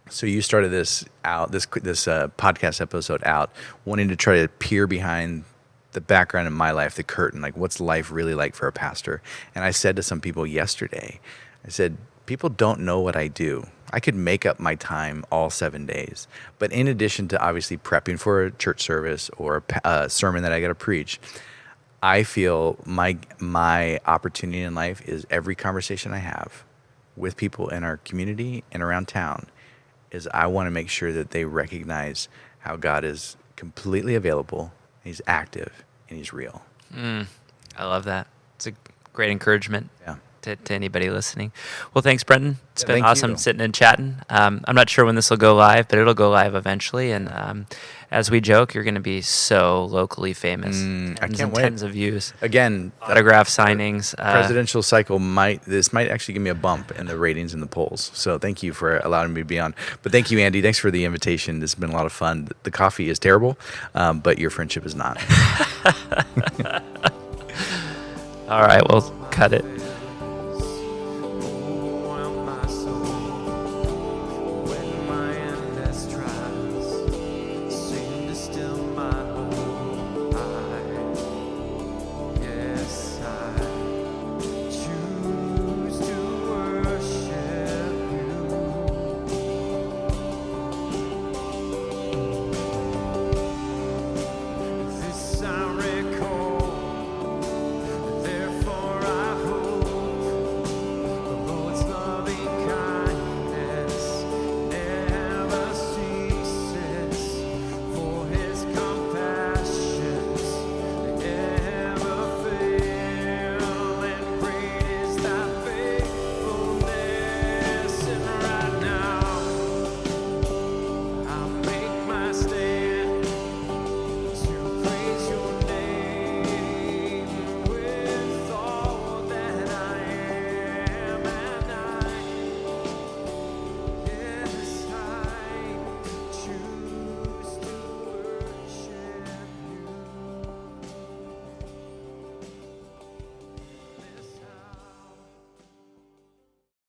So you started this podcast episode out wanting to try to peer behind the background in my life, the curtain, like what's life really like for a pastor? And I said to some people yesterday, I said, people don't know what I do. I could make up my time all 7 days. But in addition to obviously prepping for a church service or a sermon that I got to preach, I feel my opportunity in life is every conversation I have with people in our community and around town is I want to make sure that they recognize how God is completely available, He's active, and He's real. I love that. It's a great encouragement to anybody listening. Well, thanks, Brenton. It's been awesome sitting and chatting. I'm not sure when this will go live, but it'll go live eventually. And as we joke, you're going to be so locally famous. I can't wait. Tens of views. Again, autograph signings. Presidential cycle might actually give me a bump in the ratings in the polls. So thank you for allowing me to be on. But thank you, Andy. Thanks for the invitation. This has been a lot of fun. The coffee is terrible, but your friendship is not. All right, well, cut it.